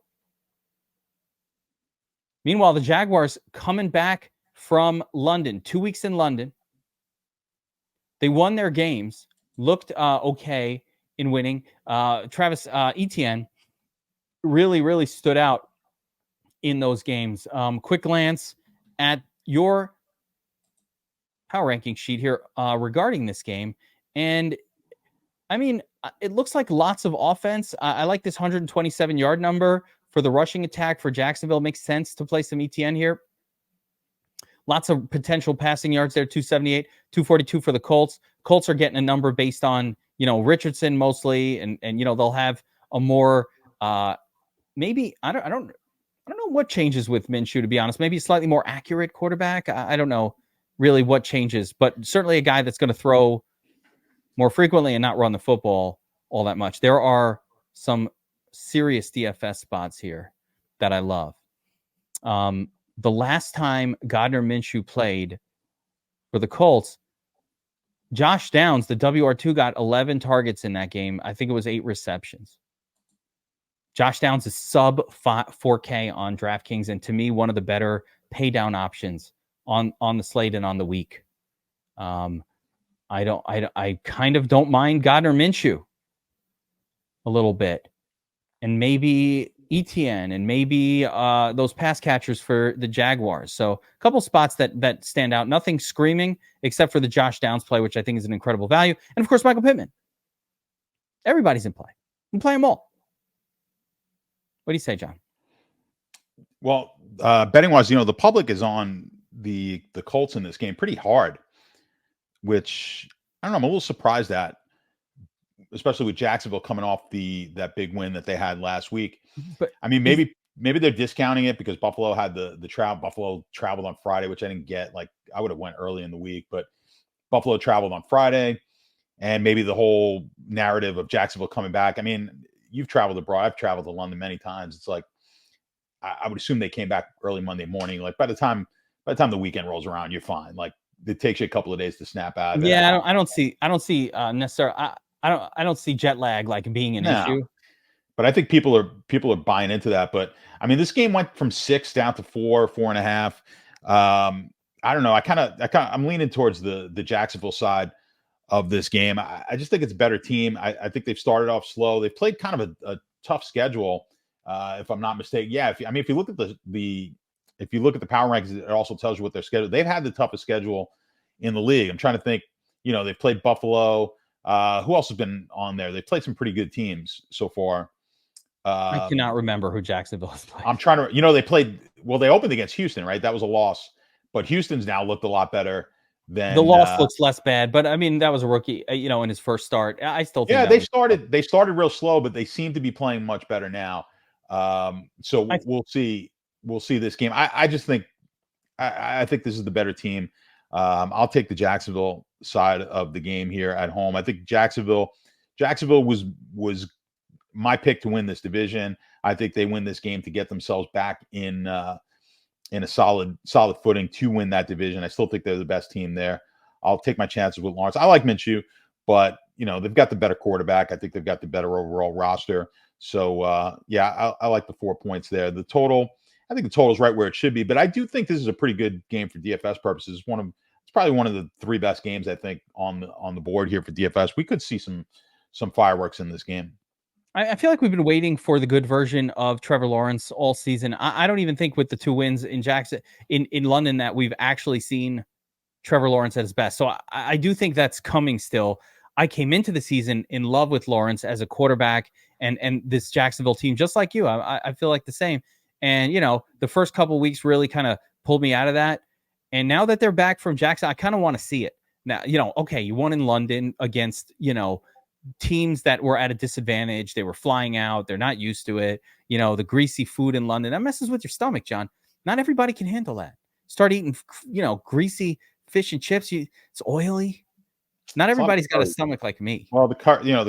Meanwhile, the Jaguars coming back from London, 2 weeks in London. They won their games, looked okay in winning. Travis Etienne really, really stood out in those games. Quick glance at your power ranking sheet here regarding this game. And I mean, it looks like lots of offense. I like this 127-yard number for the rushing attack for Jacksonville. Makes sense to play some ETN here. Lots of potential passing yards there, 278, 242 for the Colts. Colts are getting a number based on, Richardson mostly, and they'll have a more maybe I don't know what changes with Minshew, to be honest. Maybe a slightly more accurate quarterback. I don't know really what changes, but certainly a guy that's going to throw more frequently and not run the football all that much. There are some serious DFS spots here that I love. The last time Gardner Minshew played for the Colts, Josh Downs, the WR2, got 11 targets in that game. I think it was 8 receptions. Josh Downs is sub 4K on DraftKings, and to me, one of the better pay down options on the slate and on the week. I kind of don't mind Gardner Minshew a little bit, and maybe ETN, and maybe those pass catchers for the Jaguars. So a couple spots that stand out. Nothing screaming except for the Josh Downs play, which I think is an incredible value, and of course Michael Pittman. Everybody's in play. You can play them all. What do you say, John? Well, betting wise, the public is on the Colts in this game pretty hard, which I don't know. I'm a little surprised at, especially with Jacksonville coming off that big win that they had last week. But I mean, maybe they're discounting it because Buffalo had the travel. Buffalo traveled on Friday, which I didn't get. Like, I would have went early in the week, but Buffalo traveled on Friday, and maybe the whole narrative of Jacksonville coming back. I mean, you've traveled abroad. I've traveled to London many times. It's like, I would assume they came back early Monday morning. Like by the time the weekend rolls around, you're fine. Like it takes you a couple of days to snap out of it. Yeah, I don't see necessarily. I don't see jet lag like being an No. issue. But I think people are buying into that. But I mean, this game went from 6 down to 4.5. I don't know. I'm leaning towards the Jacksonville side of this game. I just think it's a better team. I think they've started off slow. They've played kind of a tough schedule, if I'm not mistaken. Yeah, if you look at if you look at the power rankings, it also tells you what their schedule. They've had the toughest schedule in the league. I'm trying to think. They've played Buffalo. Who else has been on there? They've played some pretty good teams so far. I cannot remember who Jacksonville has played. I'm trying to. They played. Well, they opened against Houston, right? That was a loss, but Houston's now looked a lot better. The loss looks less bad, but I mean that was a rookie, in his first start. I still think they started real slow, but they seem to be playing much better now. So we'll see this game. I just think I think this is the better team. I'll take the Jacksonville side of the game here at home. I think Jacksonville was my pick to win this division. I think they win this game to get themselves back in a solid footing to win that division. I still think they're the best team there. I'll take my chances with Lawrence. I like Minshew, but they've got the better quarterback. I think they've got the better overall roster. So I like the 4 points there. The total, I think the total is right where it should be, but I do think this is a pretty good game for DFS purposes. It's probably one of the 3 best games I think on the board here for DFS. We could see some fireworks in this game. I feel like we've been waiting for the good version of Trevor Lawrence all season. I don't even think with the 2 wins in in London that we've actually seen Trevor Lawrence at his best. So I do think that's coming still. I came into the season in love with Lawrence as a quarterback and this Jacksonville team, just like you. I feel like the same. And, the first couple of weeks really kind of pulled me out of that. And now that they're back from Jackson, I kind of want to see it. Now, okay, you won in London against, teams that were at a disadvantage. They were flying out. They're not used to it. The greasy food in London, that messes with your stomach, John. Not everybody can handle that. Start eating, greasy fish and chips. It's oily. Not everybody's got a stomach like me. Well, the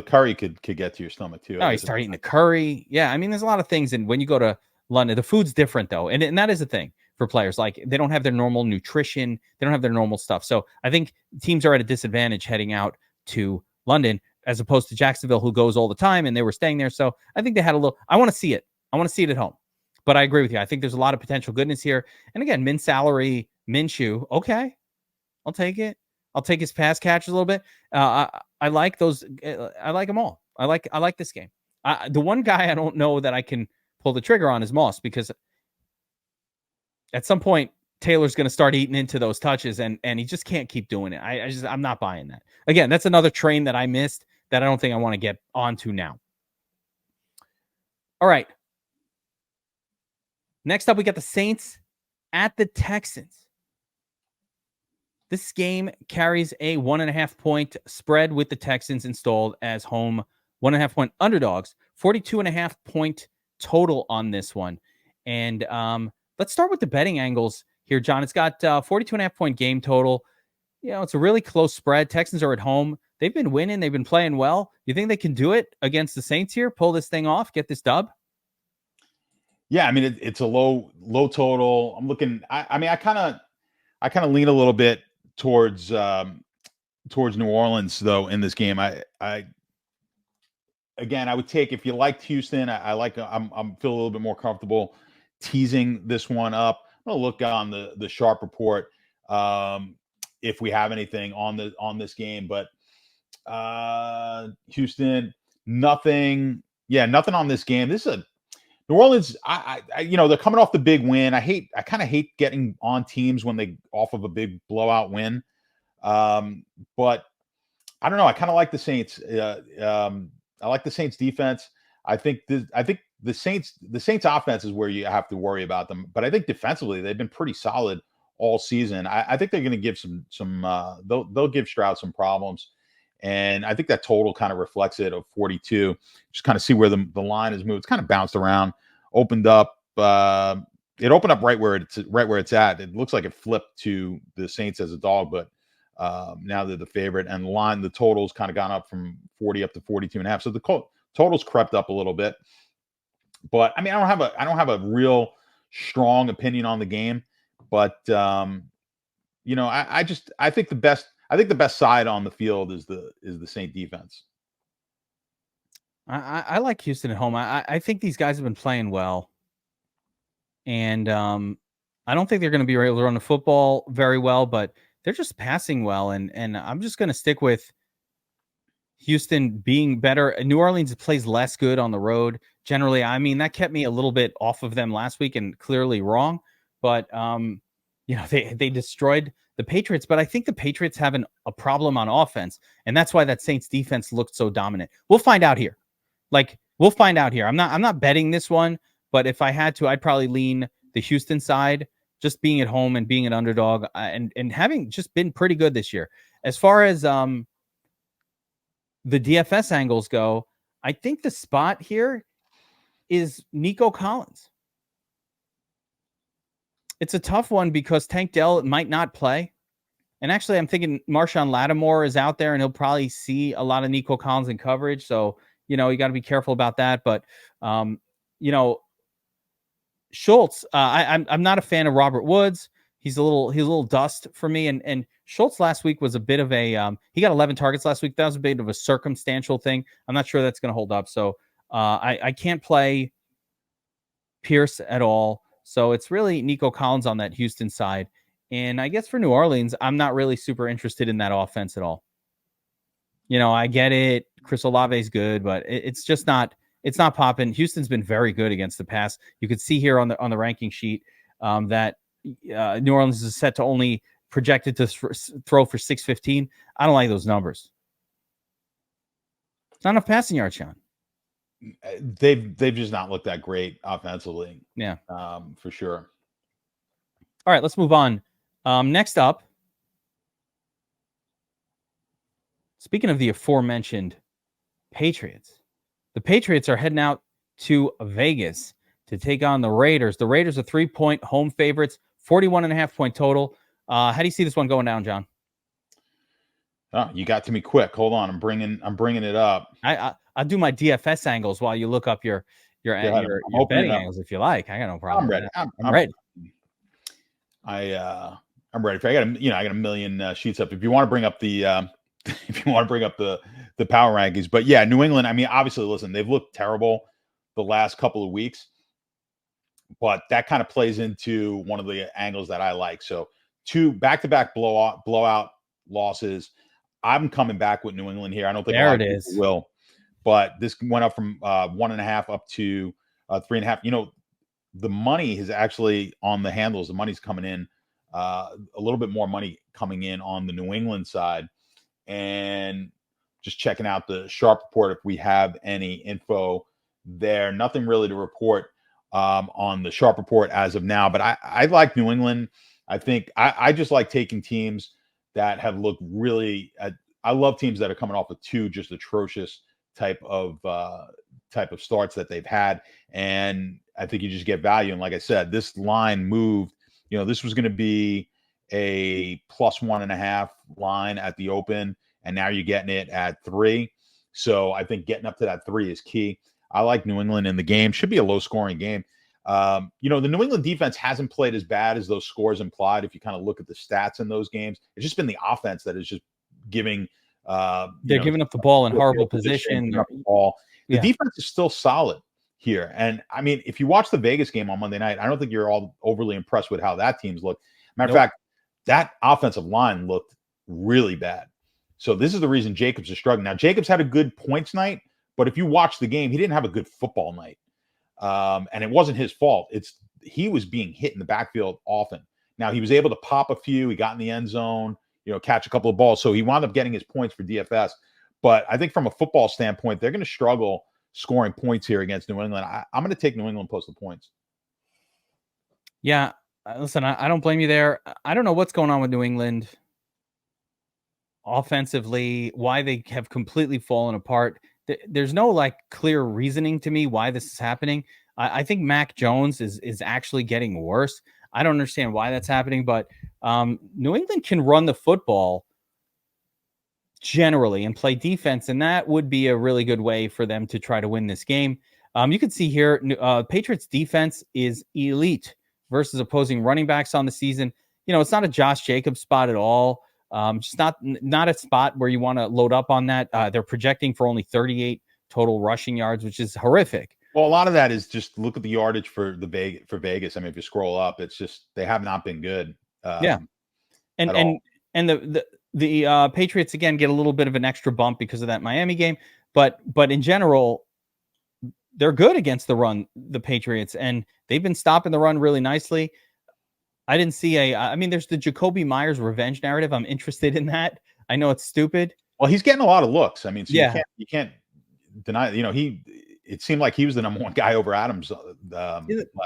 curry could get to your stomach too. Oh, you start eating the curry. Yeah, I mean, there's a lot of things. And when you go to London, the food's different though. And that is a thing for players. Like they don't have their normal nutrition. They don't have their normal stuff. So I think teams are at a disadvantage heading out to London as opposed to Jacksonville, who goes all the time, and they were staying there. So I think they had a little. I want to see it. I want to see it at home. But I agree with you. I think there's a lot of potential goodness here. And again, min salary, Minshew. Okay, I'll take it. I'll take his pass catches a little bit. I like those. I like them all. I like this game. The one guy I don't know that I can pull the trigger on is Moss, because at some point Taylor's going to start eating into those touches, and he just can't keep doing it. I'm not buying that. Again, that's another train that I missed that I don't think I want to get onto now. All right. Next up, we got the Saints at the Texans. This game carries a 1.5 point spread with the Texans installed as home 1.5 point underdogs, 42.5 point total on this one. And let's start with the betting angles here, John. It's got 42.5 point game total. It's a really close spread. Texans are at home. They've been winning. They've been playing well. You think they can do it against the Saints here? Pull this thing off, get this dub? Yeah, I mean it's a low total. I'm looking. I kind of lean a little bit towards New Orleans though in this game. I would take, if you liked Houston, I'm feel a little bit more comfortable teasing this one up. I'm gonna look on the Sharp report if we have anything on this game, but Houston, nothing on this game. This is a New Orleans. They're coming off the big win. I kind of hate getting on teams when they off of a big blowout win. But I don't know. I kind of like the Saints. I like the Saints defense. I think the Saints offense is where you have to worry about them. But I think defensively they've been pretty solid all season. I think they're going to give they'll give Stroud some problems. And I think that total kind of reflects it of 42. Just kind of see where the line has moved. It's kind of bounced around, opened up. It opened up right where it's at. It looks like it flipped to the Saints as a dog, but now they're the favorite. And the total's kind of gone up from 40 up to 42.5. So the total's crept up a little bit. But I mean, I don't have a real strong opinion on the game, but you know, I think the best side on the field is the Saint defense. I like Houston at home. I think these guys have been playing well, and I don't think they're going to be able to run the football very well, but they're just passing well, and I'm just going to stick with Houston being better. New Orleans plays less good on the road. Generally, I mean, that kept me a little bit off of them last week and clearly wrong. But, you know, they destroyed the Patriots. But I think the Patriots have a problem on offense. And that's why that Saints defense looked so dominant. We'll find out here. We'll find out here. I'm not betting this one. But if I had to, I'd probably lean the Houston side, just being at home and being an underdog and having just been pretty good this year. As far as the DFS angles go, I think the spot here is Nico Collins. It's a tough one because Tank Dell might not play. And actually, I'm thinking Marshawn Lattimore is out there and he'll probably see a lot of Nico Collins in coverage. So, you know, you got to be careful about that. But, you know, Schultz, I'm not a fan of Robert Woods. He's a little dust for me. And Schultz last week was a bit of a he got 11 targets last week. That was a bit of a circumstantial thing. I'm not sure that's going to hold up. So I can't play Pierce at all. So it's really Nico Collins on that Houston side. And I guess for New Orleans, I'm not really super interested in that offense at all. You know, I get it. Chris Olave is good, but it's just not. It's not popping. Houston's been very good against the pass. You could see here on the ranking sheet that New Orleans is set to only projected to throw for 615. I don't like those numbers. It's not enough passing yards, Sean. They've just not looked that great offensively. Yeah, for sure. All right, let's move on. Next up, speaking of the aforementioned Patriots, the Patriots are heading out to Vegas to take on the Raiders. The Raiders are 3-point home favorites, 41.5-point total. How do you see this one going down, John? Oh, you got to me quick. Hold on, I'm bringing it up. I'll do my DFS angles while you look up your betting angles if you like. I got no problem. I'm ready. I'm ready. I'm ready. I got a million sheets up. If you want to bring up the the power rankings, but yeah, New England. I mean, obviously, listen, they've looked terrible the last couple of weeks, but that kind of plays into one of the angles that I like. So 2 back-to-back blowout losses. I'm coming back with New England here. I don't think there it is. Will, but this went up from 1.5 up to 3.5. You know, the money is actually on the handles. The money's coming in a little bit more money coming in on the New England side, and just checking out the sharp report if we have any info there. Nothing really to report on the sharp report as of now, but I like New England. I think I just like taking teams that have looked really. I love teams that are coming off of 2 just atrocious type of starts that they've had, and I think you just get value. And like I said, this line moved. You know, this was going to be a +1.5 line at the open, and now you're getting it at 3. So I think getting up to that 3 is key. I like New England in the game. Should be a low-scoring game. You know, the New England defense hasn't played as bad as those scores implied. If you kind of look at the stats in those games, it's just been the offense that is just giving. They're giving up the ball in horrible position. The defense is still solid here. And I mean, if you watch the Vegas game on Monday night, I don't think you're all overly impressed with how that team's looked. Matter of fact, that offensive line looked really bad. So this is the reason Jacobs is struggling. Now, Jacobs had a good points night, but if you watch the game, he didn't have a good football night. And it wasn't his fault. He was being hit in the backfield often. Now, he was able to pop a few. He got in the end zone, you know, catch a couple of balls. So he wound up getting his points for DFS. But I think from a football standpoint, they're going to struggle scoring points here against New England. I'm going to take New England plus the points. Yeah. Listen, I don't blame you there. I don't know what's going on with New England offensively, why they have completely fallen apart. There's no like clear reasoning to me why this is happening. I think Mac Jones is actually getting worse. I don't understand why that's happening, but New England can run the football generally and play defense, and that would be a really good way for them to try to win this game. You can see here, Patriots defense is elite. versus opposing running backs on the season. It's not a Josh Jacobs spot at all. Just not a spot where you want to load up on that. They're projecting for only 38 total rushing yards, which is horrific. Well, a lot of that is just look at the yardage for Vegas. I mean, if you scroll up, it's just they have not been good. Yeah, and the Patriots again get a little bit of an extra bump because of that Miami game, but in general, they're good against the run, the Patriots, and they've been stopping the run really nicely. I didn't see there's the Jacoby Myers revenge narrative. I'm interested in that. I know it's stupid. Well, he's getting a lot of looks. I mean, so yeah, you can't deny, it seemed like he was the number one guy over Adams.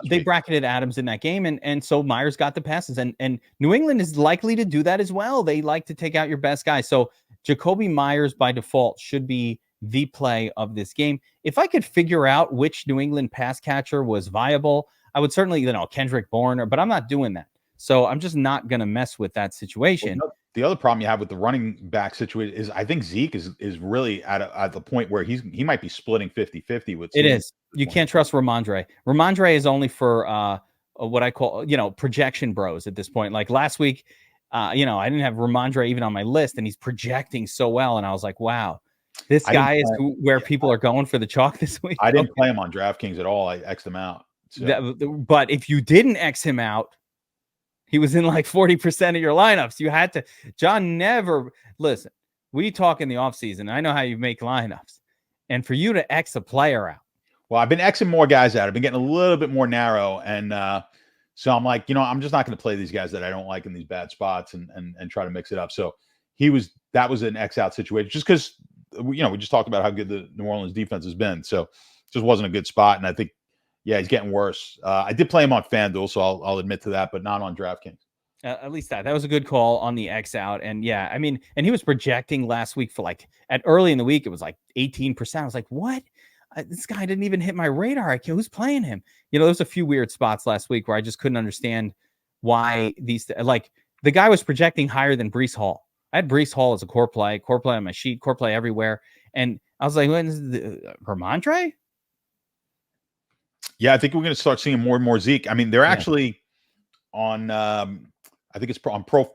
They bracketed Adams in that game, and so Myers got the passes, and New England is likely to do that as well. They like to take out your best guy. So Jacoby Myers by default should be the play of this game. If I could figure out which New England pass catcher was viable, I would certainly, Kendrick Bourne, but I'm not doing that. So I'm just not going to mess with that situation. Well, the other problem you have with the running back situation is I think Zeke is really at the point where he might be splitting 50-50 with. It is. You can't trust Ramondre. Ramondre is only for what I call, projection bros at this point. Like last week, I didn't have Ramondre even on my list, and he's projecting so well. And I was like, wow, this guy is where people are going for the chalk this week. I didn't play him on DraftKings at all. I X'd him out. So. But if you didn't X him out, he was in like 40% of your lineups. You had to. John never listen. We talk in the offseason. I know how you make lineups, and for you to X a player out. Well, I've been Xing more guys out. I've been getting a little bit more narrow, and so I'm like, I'm just not going to play these guys that I don't like in these bad spots, and try to mix it up. So that was an X out situation, just because we just talked about how good the New Orleans defense has been. So it just wasn't a good spot, and I think. Yeah, he's getting worse. I did play him on FanDuel, so I'll admit to that, but not on DraftKings. At least that was a good call on the X out. And yeah, I mean, and he was projecting last week for like at early in the week, it was like 18%. I was like, what? This guy didn't even hit my radar. Who's playing him? There's a few weird spots last week where I just couldn't understand why like the guy was projecting higher than Breece Hall. I had Breece Hall as a core play on my sheet, core play everywhere. And I was like, when is Ramondre? Yeah, I think we're going to start seeing more and more Zeke. I mean, they're actually on. I think it's on Pro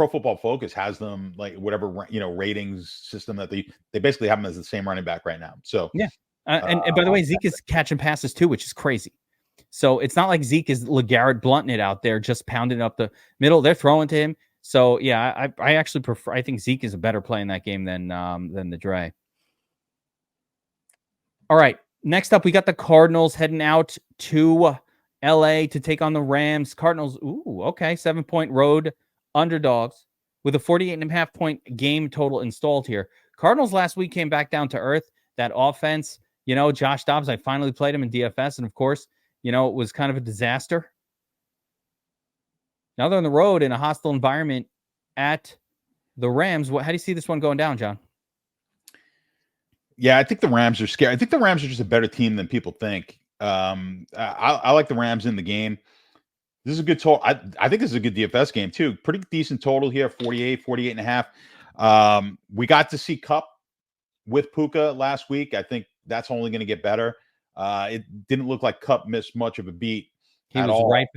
Football Focus has them like whatever ratings system that they basically have them as the same running back right now. So yeah, and by the way, Zeke is catching passes too, which is crazy. So it's not like Zeke is LeGarrette Blount'ing it out there, just pounding up the middle. They're throwing to him. So yeah, I actually prefer. I think Zeke is a better play in that game than the Dre. All right. Next up, we got the Cardinals heading out to LA to take on the Rams. Cardinals, ooh, okay, 7-point road underdogs with a 48.5 point game total installed here. Cardinals last week came back down to earth. That offense, Josh Dobbs, I finally played him in DFS, and of course, it was kind of a disaster. Now they're on the road in a hostile environment at the Rams. How do you see this one going down, John? Yeah, I think the Rams are scary. I think the Rams are just a better team than people think. I like the Rams in the game. This is a good total. I think this is a good DFS game too. Pretty decent total here, 48.5. We got to see Kupp with Puka last week. I think that's only going to get better. It didn't look like Kupp missed much of a beat. He was right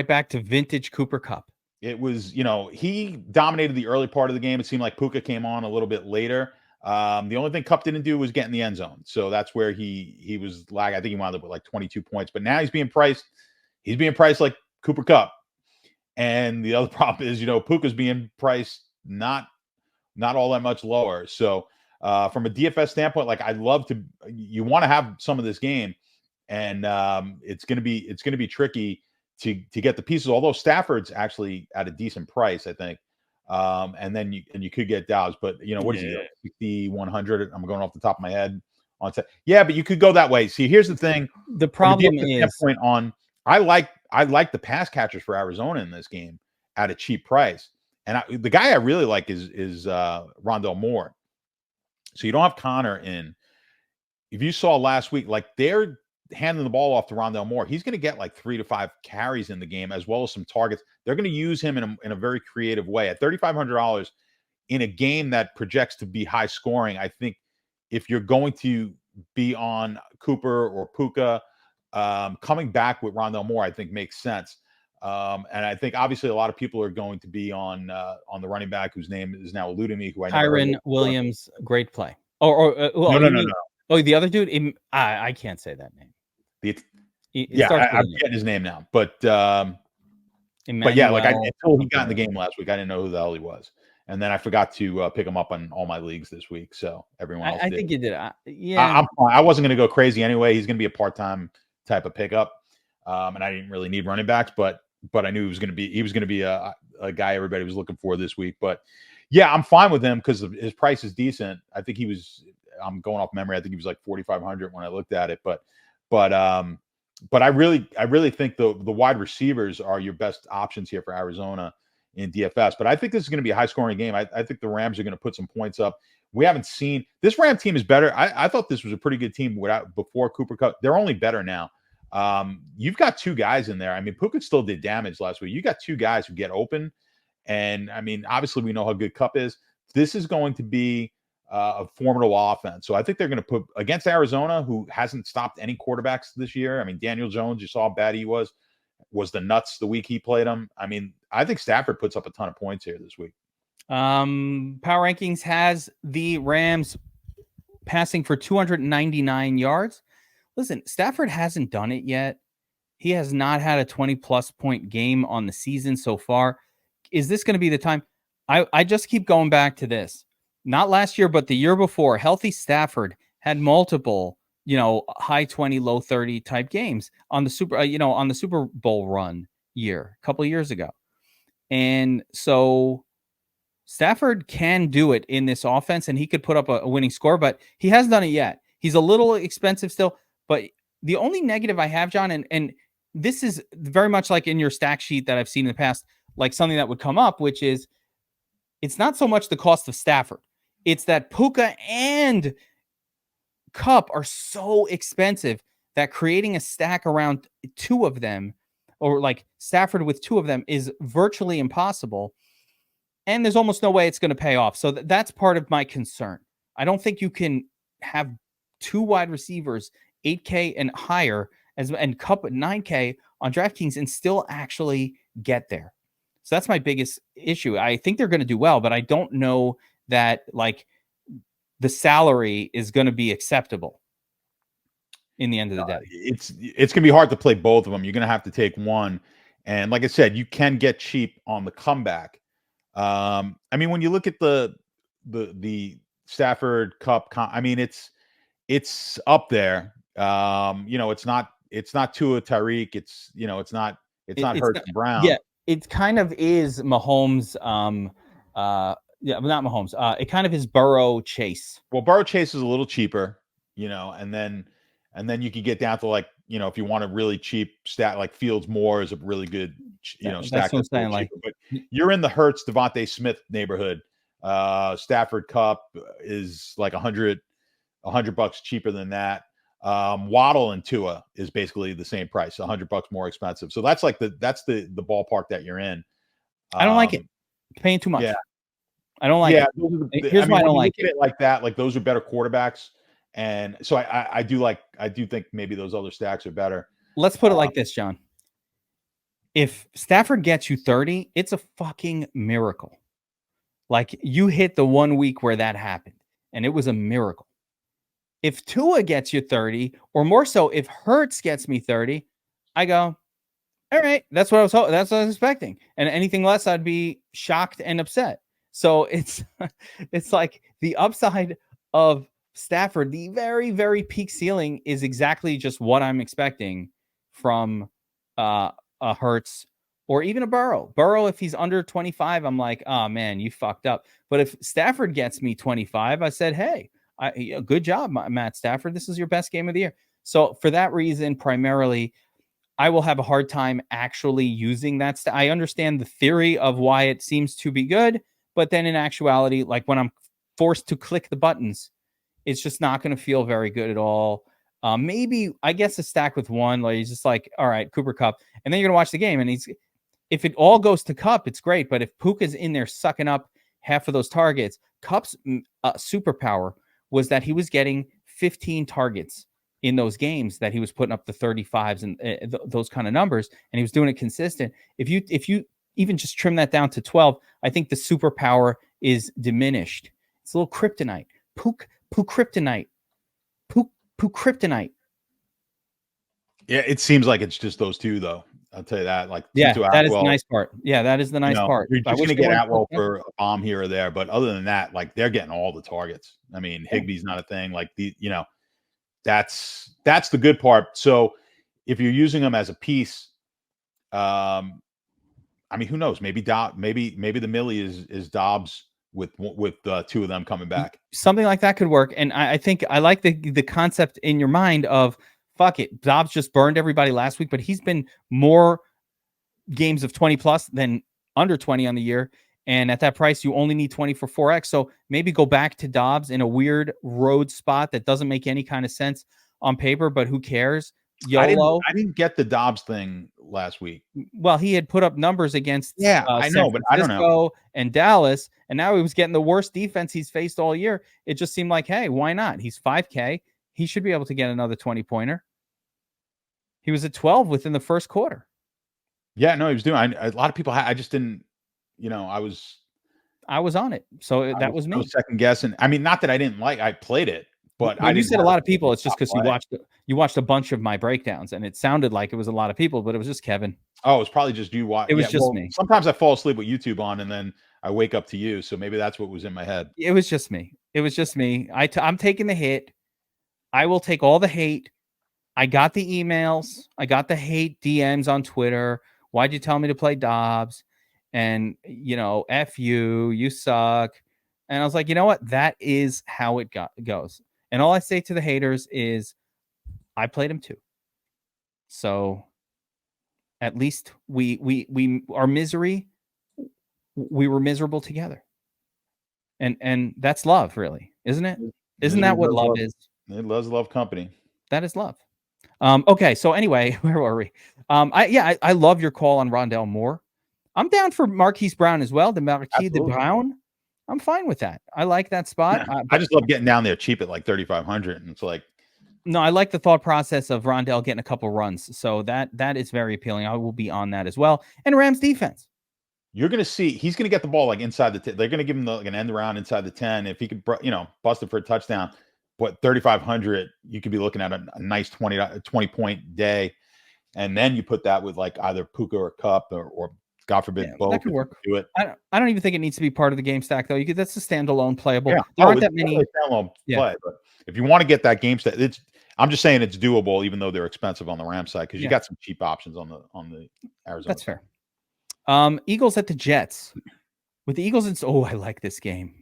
back to vintage Cooper Kupp. It was, he dominated the early part of the game. It seemed like Puka came on a little bit later. The only thing Kupp didn't do was get in the end zone. So that's where he was lagging. I think he wound up with like 22 points, but now he's being priced like Cooper Kupp. And the other problem is, Puka's being priced not all that much lower. So from a DFS standpoint, like you want to have some of this game, and it's going to be tricky to get the pieces, although Stafford's actually at a decent price, I think. And then you could get Dobbs, but what is it? 6,100. I'm going off the top of my head on yeah, but you could go that way. See, here's the thing. The problem is I like the pass catchers for Arizona in this game at a cheap price. And the guy I really like is Rondale Moore. So you don't have Connor in. If you saw last week, like they're handing the ball off to Rondale Moore, he's going to get like 3 to 5 carries in the game, as well as some targets. They're going to use him in a very creative way at $3,500 in a game that projects to be high scoring. I think if you're going to be on Cooper or Puka, coming back with Rondale Moore, I think makes sense. And I think obviously a lot of people are going to be on the running back whose name is now eluding me, who I never heard Kyron of Williams, great play. No, no, no, no. Oh, the other dude. I can't say that name. It starts with I'm an M. getting his name now, but yeah, like Emmanuel, until he got in the game last week, I didn't know who the hell he was, and then I forgot to pick him up on all my leagues this week. So everyone else I did. think you did. Yeah, I'm fine. I wasn't going to go crazy anyway. He's going to be a part-time type of pickup, and I didn't really need running backs, but I knew he was going to be a guy everybody was looking for this week. But yeah, I'm fine with him because his price is decent. I think he was. I'm going off memory. I think he was like 4,500 when I looked at it, but I really think the wide receivers are your best options here for Arizona in DFS. But I think this is going to be a high scoring game. I think the Rams are going to put some points up. We haven't seen this Ram team is better. I thought this was a pretty good team before Cooper Kupp. They're only better now. You've got two guys in there. I mean, Puka still did damage last week. You got two guys who get open. And I mean, obviously we know how good Kupp is. This is going to be a formidable offense. So I think they're going to put against Arizona, who hasn't stopped any quarterbacks this year. I mean, Daniel Jones, you saw how bad he was the nuts the week he played him. I mean, I think Stafford puts up a ton of points here this week. Power Rankings has the Rams passing for 299 yards. Listen, Stafford hasn't done it yet. He has not had a 20-plus point game on the season so far. Is this going to be the time? I just keep going back to this. Not last year, but the year before, healthy Stafford had multiple, high 20, low 30 type games on the Super Bowl run year, a couple of years ago. And so Stafford can do it in this offense, and he could put up a winning score, but he hasn't done it yet. He's a little expensive still, but the only negative I have, John, and this is very much like in your stack sheet that I've seen in the past, like something that would come up, which is it's not so much the cost of Stafford. It's that Puka and Kupp are so expensive that creating a stack around two of them, or like Stafford with two of them, is virtually impossible. And there's almost no way it's going to pay off. So that's part of my concern. I don't think you can have two wide receivers, 8K and higher, and Kupp at 9K on DraftKings and still actually get there. So that's my biggest issue. I think they're going to do well, but I don't know that like the salary is going to be acceptable in the end of the day. It's going to be hard to play both of them. You're going to have to take one. And like I said, you can get cheap on the comeback. I mean, when you look at the Stafford Kupp, I mean, it's up there. It's not Tua Tyreek. It's not Hurts and Brown. Yeah, it kind of is Mahomes. Not Mahomes. It kind of is Burrow Chase. Well, Burrow Chase is a little cheaper, and then you can get down to like, if you want a really cheap stat, like Fields Moore is a really good, stack. That's what I'm saying. Like, but you're in the Hurts Devontae Smith neighborhood. Stafford Kupp is like $100 cheaper than that. Waddle and Tua is basically the same price, $100 more expensive. So that's like the ballpark that you're in. I don't like it. It's paying too much. Yeah. I don't like it. Here's why I don't like it. Like that, like those are better quarterbacks. And so I do think maybe those other stacks are better. Let's put it like this, John. If Stafford gets you 30, it's a fucking miracle. Like you hit the 1 week where that happened, and it was a miracle. If Tua gets you 30, or more so, if Hurts gets me 30, I go, all right, that's what I was expecting. And anything less, I'd be shocked and upset. So it's like the upside of Stafford, the very, very peak ceiling is exactly just what I'm expecting from a Hurts or even a Burrow. Burrow, if he's under 25, I'm like, oh man, you fucked up. But if Stafford gets me 25, I said, hey, good job, Matt Stafford. This is your best game of the year. So for that reason, primarily, I will have a hard time actually using that. I understand the theory of why it seems to be good, but then in actuality, like when I'm forced to click the buttons, it's just not going to feel very good at all. Maybe, I guess, a stack with one, like he's just like, all right, Cooper Kupp. And then you're going to watch the game. And if it all goes to Kupp, it's great. But if Puka's in there sucking up half of those targets, Kupp's superpower was that he was getting 15 targets in those games that he was putting up the 35s and those kind of numbers, and he was doing it consistent. If you even just trim that down to 12, I think the superpower is diminished. It's a little kryptonite. Pook kryptonite. Pook kryptonite. Yeah, it seems like it's just those two, though. I'll tell you that. Like, Yeah, to that is the nice part. Yeah, that is the nice part. You're just going to get Atwell for a bomb here or there, but other than that, like, they're getting all the targets. I mean, Higbee's not a thing. Like, that's the good part. So if you're using them as a piece, I mean, who knows? Maybe maybe the Millie is Dobbs with two of them coming back. Something like that could work. And I think I like the concept in your mind of, fuck it, Dobbs just burned everybody last week, but he's been more games of 20 plus than under 20 on the year. And at that price, you only need 20 for 4X. So maybe go back to Dobbs in a weird road spot that doesn't make any kind of sense on paper, but who cares? YOLO. I didn't get the Dobbs thing last week. Well, he had put up numbers against I know, but I don't know. And Dallas, and now he was getting the worst defense he's faced all year. It just seemed like, hey, why not? He's 5K. He should be able to get another 20-pointer. He was at 12 within the first quarter. Yeah, no, he was doing. A lot of people. I just didn't. I was on it, so that was me. I was second guessing. I mean, not that I didn't like. I played it, but you said a lot of people. It's just because you watched a bunch of my breakdowns, and it sounded like it was a lot of people, but it was just Kevin. Oh, it was probably just you. It was just me. Sometimes I fall asleep with YouTube on, and then I wake up to you. So maybe that's what was in my head. It was just me. I'm taking the hit. I will take all the hate. I got the emails. I got the hate DMs on Twitter. Why'd you tell me to play Dobbs? And, F you suck. And I was like, you know what? That is how it goes. And all I say to the haters is, I played him too. So at least our misery, we were miserable together. And that's love, really, isn't it? Isn't that what love is? It loves love company. That is love. Okay, so anyway, where were we? I love your call on Rondell Moore. I'm down for Marquise Brown as well. The Marquise de Brown. I'm fine with that. I like that spot. Yeah, I just love getting down there cheap at like 3,500, and it's like, no, I like the thought process of Rondell getting a couple runs. So that is very appealing. I will be on that as well. And Rams defense. You're going to see he's going to get the ball like inside the 10. They're going to give him an end around inside the 10. If he could, bust it for a touchdown. But 3,500, you could be looking at a nice 20-point day. And then you put that with like either Puka or Cup or God forbid, both. That could work. Do it. I don't even think it needs to be part of the game stack, though. That's a standalone playable. Yeah. There aren't that many. Play, but if you want to get that game stack, I'm just saying it's doable, even though they're expensive on the Rams side, because you got some cheap options on the Arizona. That's fair. Eagles at the Jets. With the Eagles, I like this game.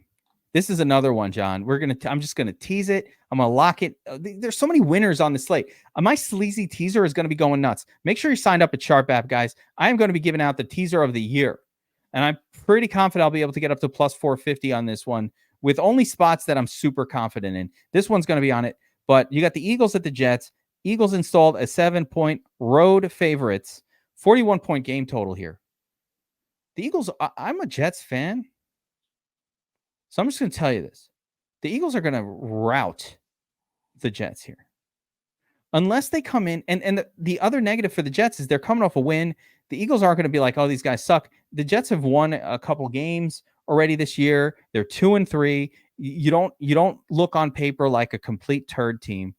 This is another one, John. I'm just gonna tease it. I'm gonna lock it. There's so many winners on the slate. My sleazy teaser is gonna be going nuts. Make sure you signed up at Sharp App, guys. I am going to be giving out the teaser of the year, and I'm pretty confident I'll be able to get up to plus 450 on this one with only spots that I'm super confident in. This one's going to be on it, but you got the Eagles at the Jets. Eagles installed a 7-point road favorites, 41-point game total here. The Eagles. I'm a Jets fan. So I'm just going to tell you this. The Eagles are going to rout the Jets here. Unless they come in, and the other negative for the Jets is they're coming off a win. The Eagles aren't going to be like, oh, these guys suck. The Jets have won a couple games already this year. They're 2-3. You don't look on paper like a complete turd team.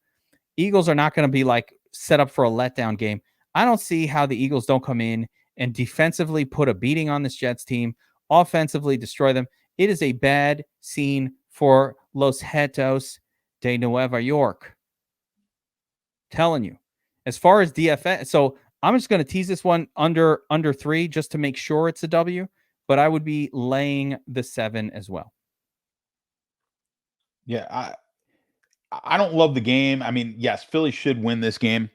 Eagles are not going to be like set up for a letdown game. I don't see how the Eagles don't come in and defensively put a beating on this Jets team, offensively destroy them. It is a bad scene for Los Gatos de Nueva York. Telling you. As far as DFS, so I'm just going to tease this one under 3 just to make sure it's a W, but I would be laying the 7 as well. Yeah, I don't love the game. I mean, yes, Philly should win this game.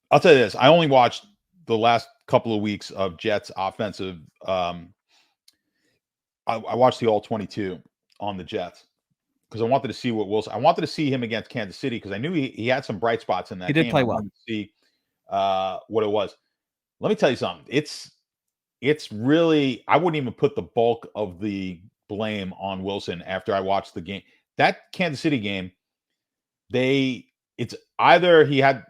I'll tell you this. I only watched the last couple of weeks of Jets offensive I watched the all 22 on the Jets because I wanted to see what Wilson. I wanted to see him against Kansas City because I knew he had some bright spots in that. He did play well. To see what it was. Let me tell you something. It's really. I wouldn't even put the bulk of the blame on Wilson after I watched the game. That Kansas City game, it's either he had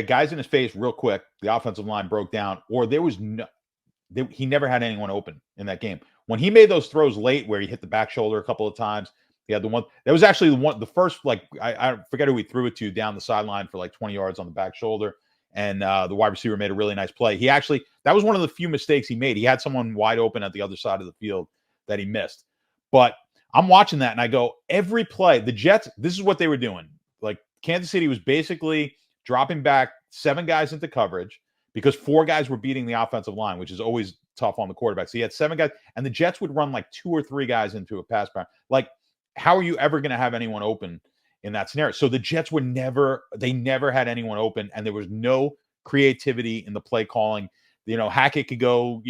guys in his face real quick, the offensive line broke down, or he never had anyone open in that game. When he made those throws late where he hit the back shoulder a couple of times, he had the one that was actually the first, like, I forget who he threw it to down the sideline for like 20 yards on the back shoulder. And the wide receiver made a really nice play. That was one of the few mistakes he made. He had someone wide open at the other side of the field that he missed. But I'm watching that and I go, every play, the Jets, this is what they were doing. Like, Kansas City was basically dropping back 7 guys into coverage because 4 guys were beating the offensive line, which is always tough on the quarterback. So he had 7 guys, and the Jets would run like 2 or 3 guys into a pass pattern. Like, how are you ever going to have anyone open in that scenario? So the Jets never had anyone open, and there was no creativity in the play calling. Hackett could go,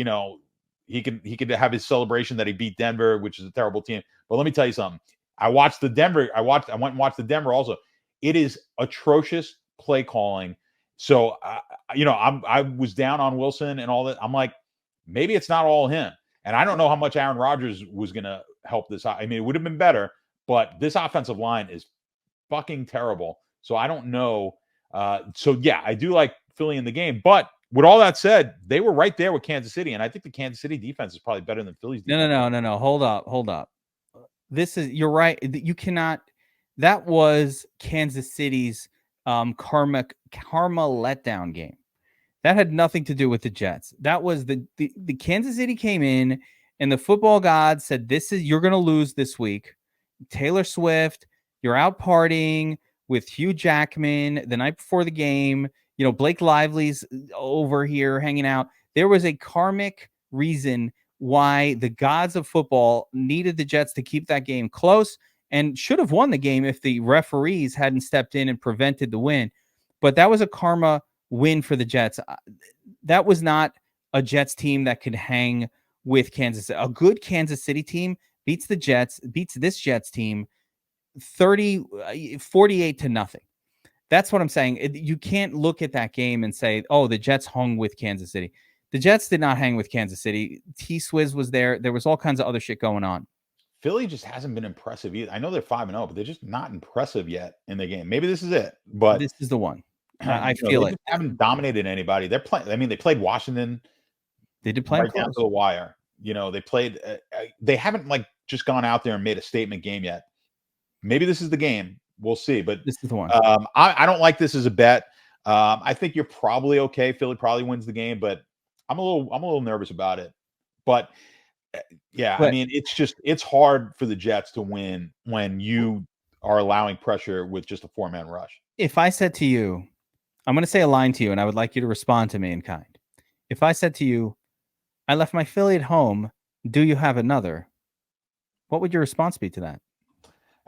he could have his celebration that he beat Denver, which is a terrible team. But let me tell you something. I went and watched the Denver also. It is atrocious play calling. So, I was down on Wilson and all that. I'm like, maybe it's not all him. And I don't know how much Aaron Rodgers was going to help this. I mean, it would have been better, but this offensive line is fucking terrible. So I don't know. Yeah, I do like Philly in the game. But with all that said, they were right there with Kansas City. And I think the Kansas City defense is probably better than Philly's defense. No. Hold up. You're right. You cannot. That was Kansas City's karma letdown game. That had nothing to do with the Jets. That was the Kansas City came in and the football gods said, you're going to lose this week. Taylor Swift, you're out partying with Hugh Jackman the night before the game. Blake Lively's over here hanging out. There was a karmic reason why the gods of football needed the Jets to keep that game close and should have won the game if the referees hadn't stepped in and prevented the win. But that was a karma win for the Jets. That was not a Jets team that could hang with Kansas City. A good Kansas City team beats this Jets team 48-0. That's what I'm saying. You can't look at that game and say, oh, the Jets hung with Kansas City. The Jets did not hang with Kansas City. T-Swizz was there. There was all kinds of other shit going on. Philly just hasn't been impressive either. I know they're 5-0, but they're just not impressive yet in the game. Maybe this is it, but this is the one. I feel it. They haven't dominated anybody. They're playing. I mean, they played Washington. They did play right down to the wire. They played. They haven't just gone out there and made a statement game yet. Maybe this is the game. We'll see. But this is the one. I don't like this as a bet. I think you're probably okay. Philly probably wins the game, but I'm a little nervous about it. But I mean, it's hard for the Jets to win when you are allowing pressure with just a 4-man rush. If I said to you, I'm going to say a line to you, and I would like you to respond to me in kind. If I said to you, I left my Philly at home, do you have another? What would your response be to that?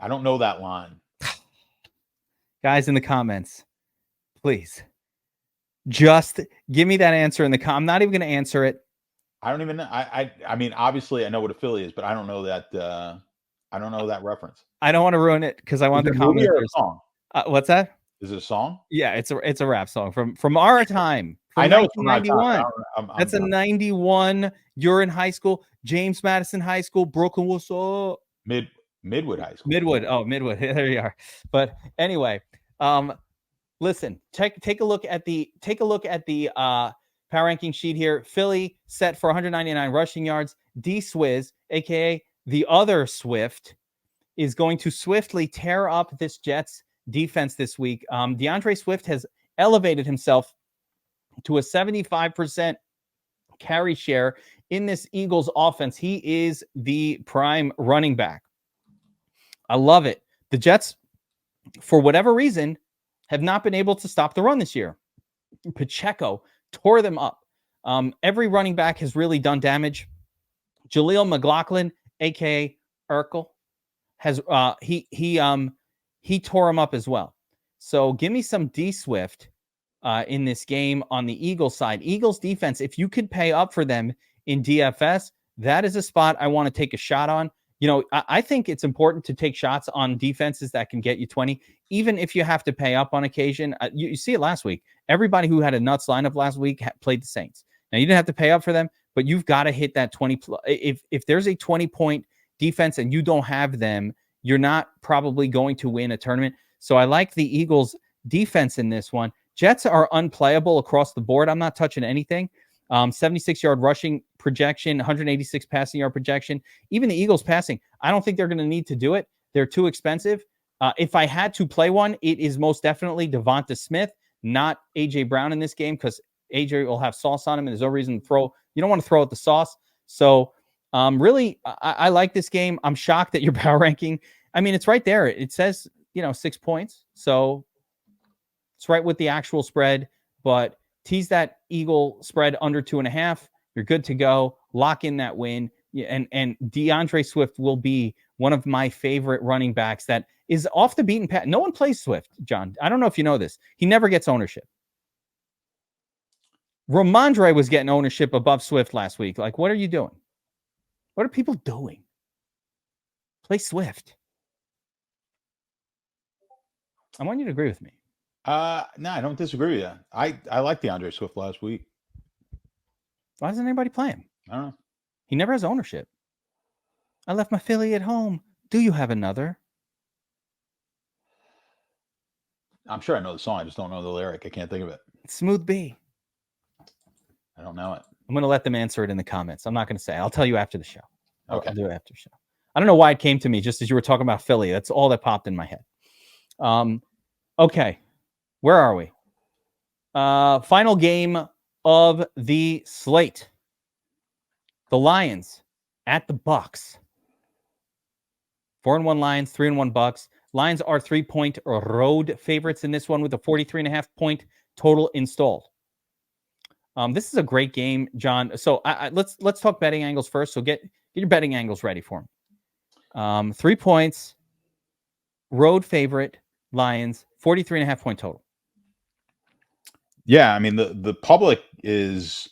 I don't know that line. Guys in the comments, please. Just give me that answer in the I'm not even going to answer it. I don't even know. I mean, obviously I know what a Philly is, but I don't know that I don't know that reference. I don't want to ruin it because I want the commenters. Song? What's that? Is it a song? Yeah, it's a rap song from our time. I know it's from 1991. That's a 91. You're in high school. James Madison High School, Brooklyn. What's up? Midwood High School. Midwood. Oh, Midwood. There you are. But anyway, listen. Take a look at the power ranking sheet here. Philly set for 199 rushing yards. D-Swizz, aka the other Swift, is going to swiftly tear up this Jets defense this week. DeAndre Swift has elevated himself to a 75% carry share in this Eagles offense. He is the prime running back. I love it. The Jets, for whatever reason, have not been able to stop the run this year. Pacheco tore them up. Every running back has really done damage. Jaleel McLaughlin, aka Urkel, has he tore him up as well. So give me some D Swift in this game on the Eagles side. Eagles defense, if you could pay up for them in DFS, that is a spot I want to take a shot on. I think it's important to take shots on defenses that can get you 20, even if you have to pay up on occasion. You see it last week. Everybody who had a nuts lineup last week played the Saints. Now, you didn't have to pay up for them, but you've got to hit that 20. If there's a 20-point defense and you don't have them, you're not probably going to win a tournament. So I like the Eagles defense in this one. Jets are unplayable across the board. I'm not touching anything. 76-yard rushing projection, 186 passing yard projection. Even the Eagles passing, I don't think they're going to need to do it. They're too expensive. If I had to play one, it is most definitely Devonta Smith, not A.J. Brown in this game, because A.J. will have sauce on him, and there's no reason to throw. You don't want to throw out the sauce. So really, I like this game. I'm shocked that your power ranking, I mean, it's right there. It says, 6 points. So it's right with the actual spread, but tease that Eagle spread under 2.5. You're good to go. Lock in that win. And DeAndre Swift will be one of my favorite running backs that is off the beaten path. No one plays Swift, John. I don't know if you know this. He never gets ownership. Ramondre was getting ownership above Swift last week. Like, what are you doing? What are people doing? Play Swift. I want you to agree with me. No, I don't disagree with you. I like DeAndre Swift last week. Why doesn't anybody play him? I don't know. He never has ownership. I left my Philly at home. Do you have another? I'm sure I know the song. I just don't know the lyric. I can't think of it. Smooth B. I don't know it. I'm going to let them answer it in the comments. I'm not going to say. I'll tell you after the show. Okay. I'll do it after the show. I don't know why it came to me just as you were talking about Philly. That's all that popped in my head. Okay. Where are we? Final game of the slate. The Lions at the Bucs. 4-1 Lions, 3-1 Bucs. Lions are 3-point road favorites in this one with a 43.5 point total installed. This is a great game, John. So let's talk betting angles first. So get your betting angles ready for me. 3 points, road favorite, Lions, 43.5 point total. Yeah, I mean the public is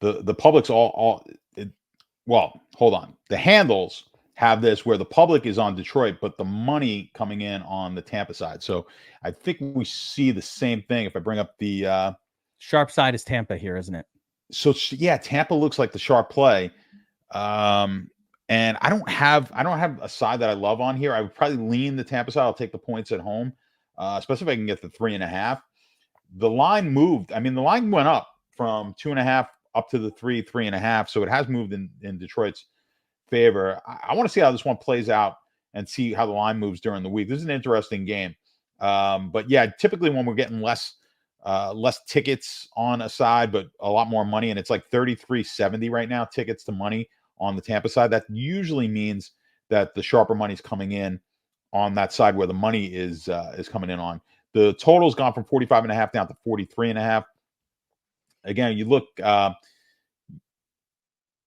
the public's well, hold on. The handles have this where the public is on Detroit, but the money coming in on the Tampa side. So I think we see the same thing. If I bring up the sharp side is Tampa here, isn't it? So yeah, Tampa looks like the sharp play. And I don't have a side that I love on here. I would probably lean the Tampa side. I'll take the points at home, especially if I can get the 3.5. The line moved. I mean, the line went up from 2.5 up to the 3.5. So it has moved in Detroit's favor. I want to see how this one plays out and see how the line moves during the week. This is an interesting game. But yeah, typically when we're getting less tickets on a side, but a lot more money, and it's like 33.70 right now, tickets to money on the Tampa side. That usually means that the sharper money's coming in on that side where the money is coming in on. The total's gone from 45.5 down to 43.5. Again, you look,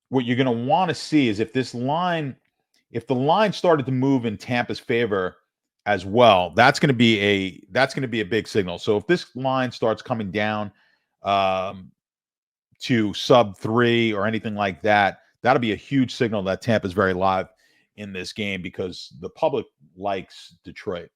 what you're going to want to see is if the line started to move in Tampa's favor as well, that's going to be a big signal. So if this line starts coming down to sub 3 or anything like that, that'll be a huge signal that Tampa's very live in this game because the public likes Detroit.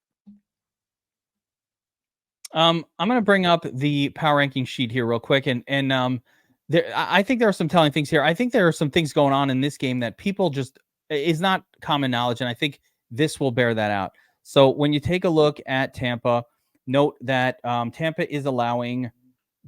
I'm going to bring up the power ranking sheet here real quick, and I think there are some telling things here. I think there are some things going on in this game that people just is not common knowledge, and I think this will bear that out. So when you take a look at Tampa, note that Tampa is allowing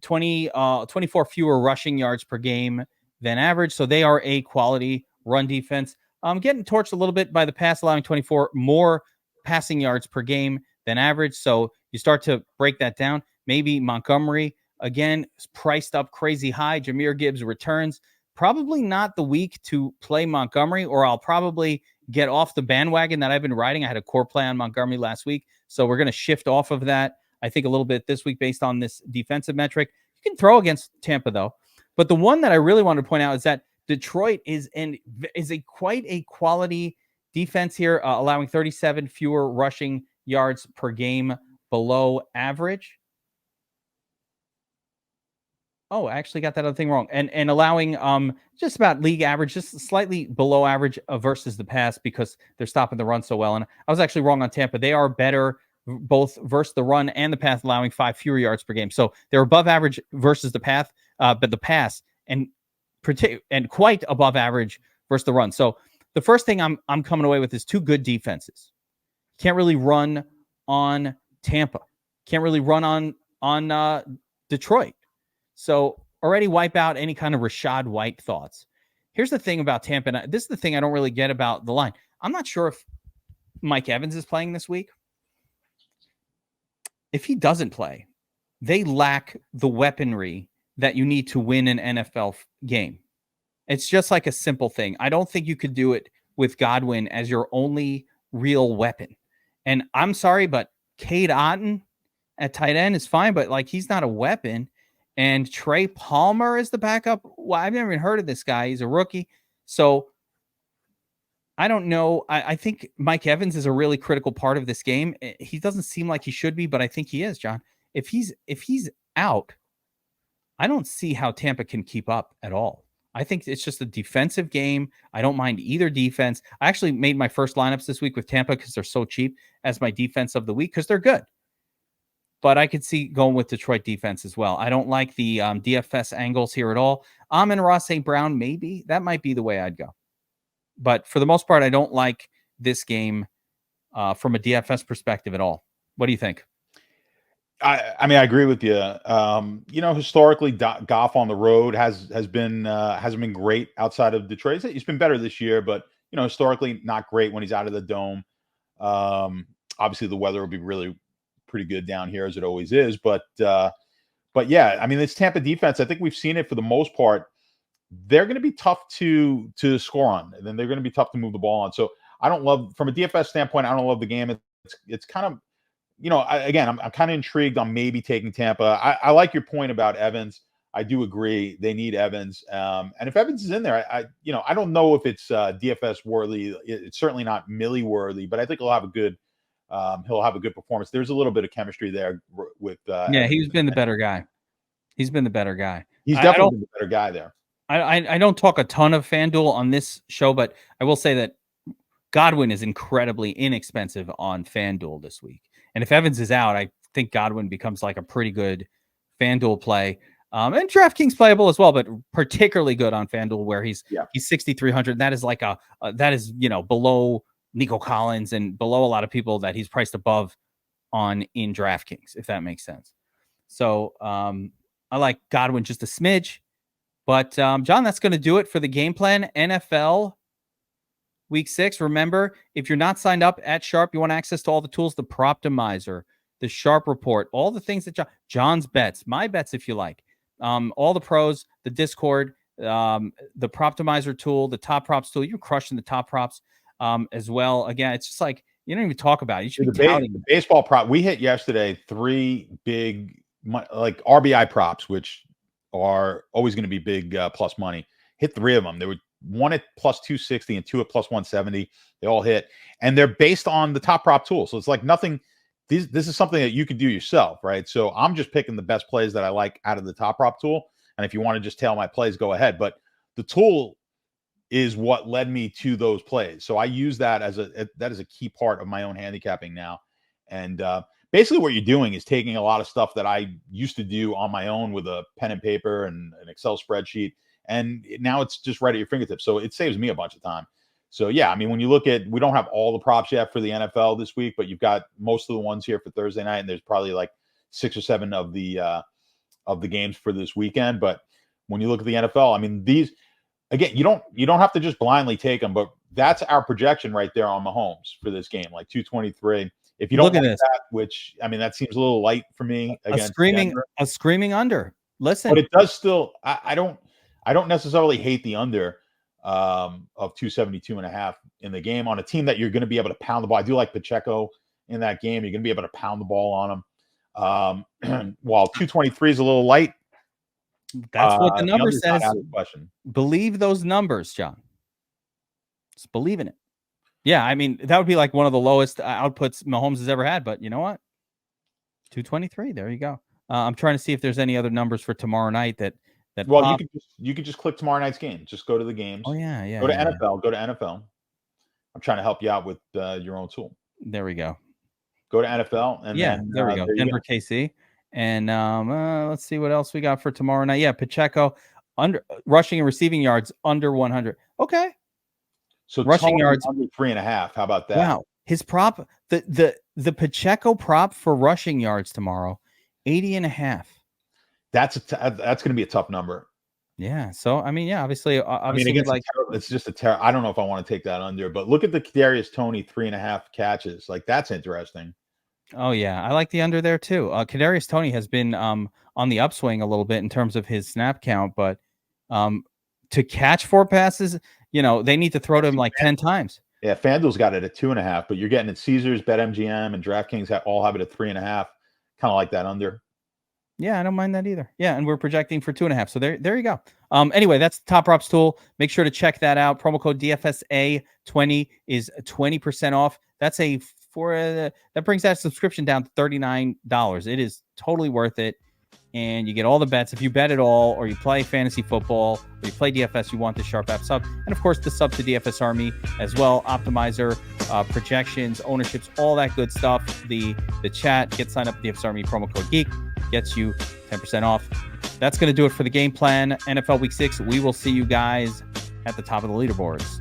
24 fewer rushing yards per game than average. So they are a quality run defense. Getting torched a little bit by the pass, allowing 24 more passing yards per game than average. So you start to break that down. Maybe Montgomery, again, is priced up crazy high. Jahmyr Gibbs returns. Probably not the week to play Montgomery, or I'll probably get off the bandwagon that I've been riding. I had a core play on Montgomery last week, so we're going to shift off of that, I think, a little bit this week based on this defensive metric. You can throw against Tampa, though. But the one that I really want to point out is that Detroit is quite a quality defense here, allowing 37 fewer rushing yards per game below average. Oh, I actually got that other thing wrong. And allowing just about league average, just slightly below average versus the pass because they're stopping the run so well. And I was actually wrong on Tampa. They are better both versus the run and the pass, allowing 5 fewer yards per game. So they're above average versus the pass, but the pass and quite above average versus the run. So the first thing I'm coming away with is 2 good defenses. Can't really run on Tampa. can't really run on Detroit. So already wipe out any kind of Rashad White thoughts. Here's the thing about Tampa. And this is the thing I don't really get about the line. I'm not sure if Mike Evans is playing this week. If he doesn't play, they lack the weaponry that you need to win an NFL game. It's just like a simple thing. I don't think you could do it with Godwin as your only real weapon. And I'm sorry, but Cade Otton at tight end is fine, but like he's not a weapon. And Trey Palmer is the backup. Well, I've never even heard of this guy. He's a rookie. So I don't know. I think Mike Evans is a really critical part of this game. He doesn't seem like he should be, but I think he is, John. If he's out, I don't see how Tampa can keep up at all. I think it's just a defensive game. I don't mind either defense. I actually made my first lineups this week with Tampa because they're so cheap as my defense of the week because they're good. But I could see going with Detroit defense as well. I don't like the DFS angles here at all. Amon-Ra St. Brown, maybe. That might be the way I'd go. But for the most part, I don't like this game from a DFS perspective at all. What do you think? I mean, I agree with you. Historically, Goff on the road hasn't been great outside of Detroit. He's been better this year, but historically not great when he's out of the dome. Obviously, the weather will be really pretty good down here as it always is. But yeah, I mean, this Tampa defense, I think we've seen it for the most part. They're going to be tough to score on, and then they're going to be tough to move the ball on. So I don't love, from a DFS standpoint, I don't love the game. It's kind of, I'm kind of intrigued on maybe taking Tampa. I like your point about Evans. I do agree they need Evans. And if Evans is in there, I don't know if it's DFS worthy. It's certainly not Millie worthy, but I think he'll have a good performance. There's a little bit of chemistry there with. He's been the better guy. He's been the better guy. He's definitely been the better guy there. I don't talk a ton of FanDuel on this show, but I will say that Godwin is incredibly inexpensive on FanDuel this week. And if Evans is out, I think Godwin becomes like a pretty good FanDuel play. And DraftKings playable as well, but particularly good on FanDuel where he's 6,300. That is like below Nico Collins and below a lot of people that he's priced above on in DraftKings, if that makes sense. So I like Godwin just a smidge. But, John, that's going to do it for the game plan. NFL Week 6. Remember, if you're not signed up at Sharp, you want access to all the tools, the Proptimizer, the Sharp Report, all the things that John's bets, my bets if you like, all the pros, the Discord, the Proptimizer tool, the Top Props tool. You're crushing the Top Props as well. Again, it's just like you don't even talk about it. You should be touting the baseball prop. We hit yesterday 3 big like RBI props, which are always going to be big plus money. Hit 3 of them. There were 1 at plus 260 and 2 at plus 170. They all hit, and they're based on the Top Prop tool. So it's like nothing. This is something that you can do yourself, right? So I'm just picking the best plays that I like out of the Top Prop tool. And if you want to just tail my plays, go ahead. But the tool is what led me to those plays. So I use that as a key part of my own handicapping now. And basically what you're doing is taking a lot of stuff that I used to do on my own with a pen and paper and an Excel spreadsheet. And now it's just right at your fingertips. So it saves me a bunch of time. So, yeah, I mean, when you look at, we don't have all the props yet for the NFL this week, but you've got most of the ones here for Thursday night. And there's probably like 6 or 7 of the games for this weekend. But when you look at the NFL, I mean, these, again, you don't have to just blindly take them, but that's our projection right there on Mahomes for this game, like 223. If you don't look at that, which, I mean, that seems a little light for me. A screaming under. Listen. But it does still, I don't necessarily hate the under of 272.5 in the game on a team that you're going to be able to pound the ball. I do like Pacheco in that game. You're going to be able to pound the ball on him. While 223 is a little light. That's what the number says. Believe those numbers, John. Just believe in it. Yeah, I mean, that would be like one of the lowest outputs Mahomes has ever had. But you know what? 223. There you go. I'm trying to see if there's any other numbers for tomorrow night that well, you could just click tomorrow night's game. Just go to the games. Oh yeah. Go to NFL. Go to NFL. I'm trying to help you out with your own tool. There we go. Go to NFL and there we go. Denver KC. And let's see what else we got for tomorrow night. Yeah, Pacheco under rushing and receiving yards under 100. Okay. So rushing yards under 3.5. How about that? Wow. His prop, The Pacheco prop for rushing yards tomorrow, 80.5. That's going to be a tough number. Yeah. So I mean, yeah, obviously, it's just a terrible. I don't know if I want to take that under, but look at the Kadarius Toney 3.5 catches. Like, that's interesting. Oh yeah, I like the under there too. Kadarius Toney has been on the upswing a little bit in terms of his snap count, but to catch 4 passes, they need to throw to him like 10 times. Yeah, FanDuel's got it at 2.5, but you're getting it Caesars, BetMGM, and Draftkings all have it at 3.5. Kind of like that under. Yeah, I don't mind that either. Yeah, and we're projecting for 2.5. So there you go. Anyway, that's Top Props tool. Make sure to check that out. Promo code DFSA20 is 20% off. That's that brings that subscription down to $39. It is totally worth it. And you get all the bets. If you bet at all, or you play fantasy football, or you play DFS, you want the Sharp App sub. And of course, the sub to DFS Army as well. Optimizer, projections, ownerships, all that good stuff. The chat, get signed up with DFS Army, promo code GEEK, gets you 10% off. That's going to do it for the game plan. NFL Week 6. We will see you guys at the top of the leaderboards.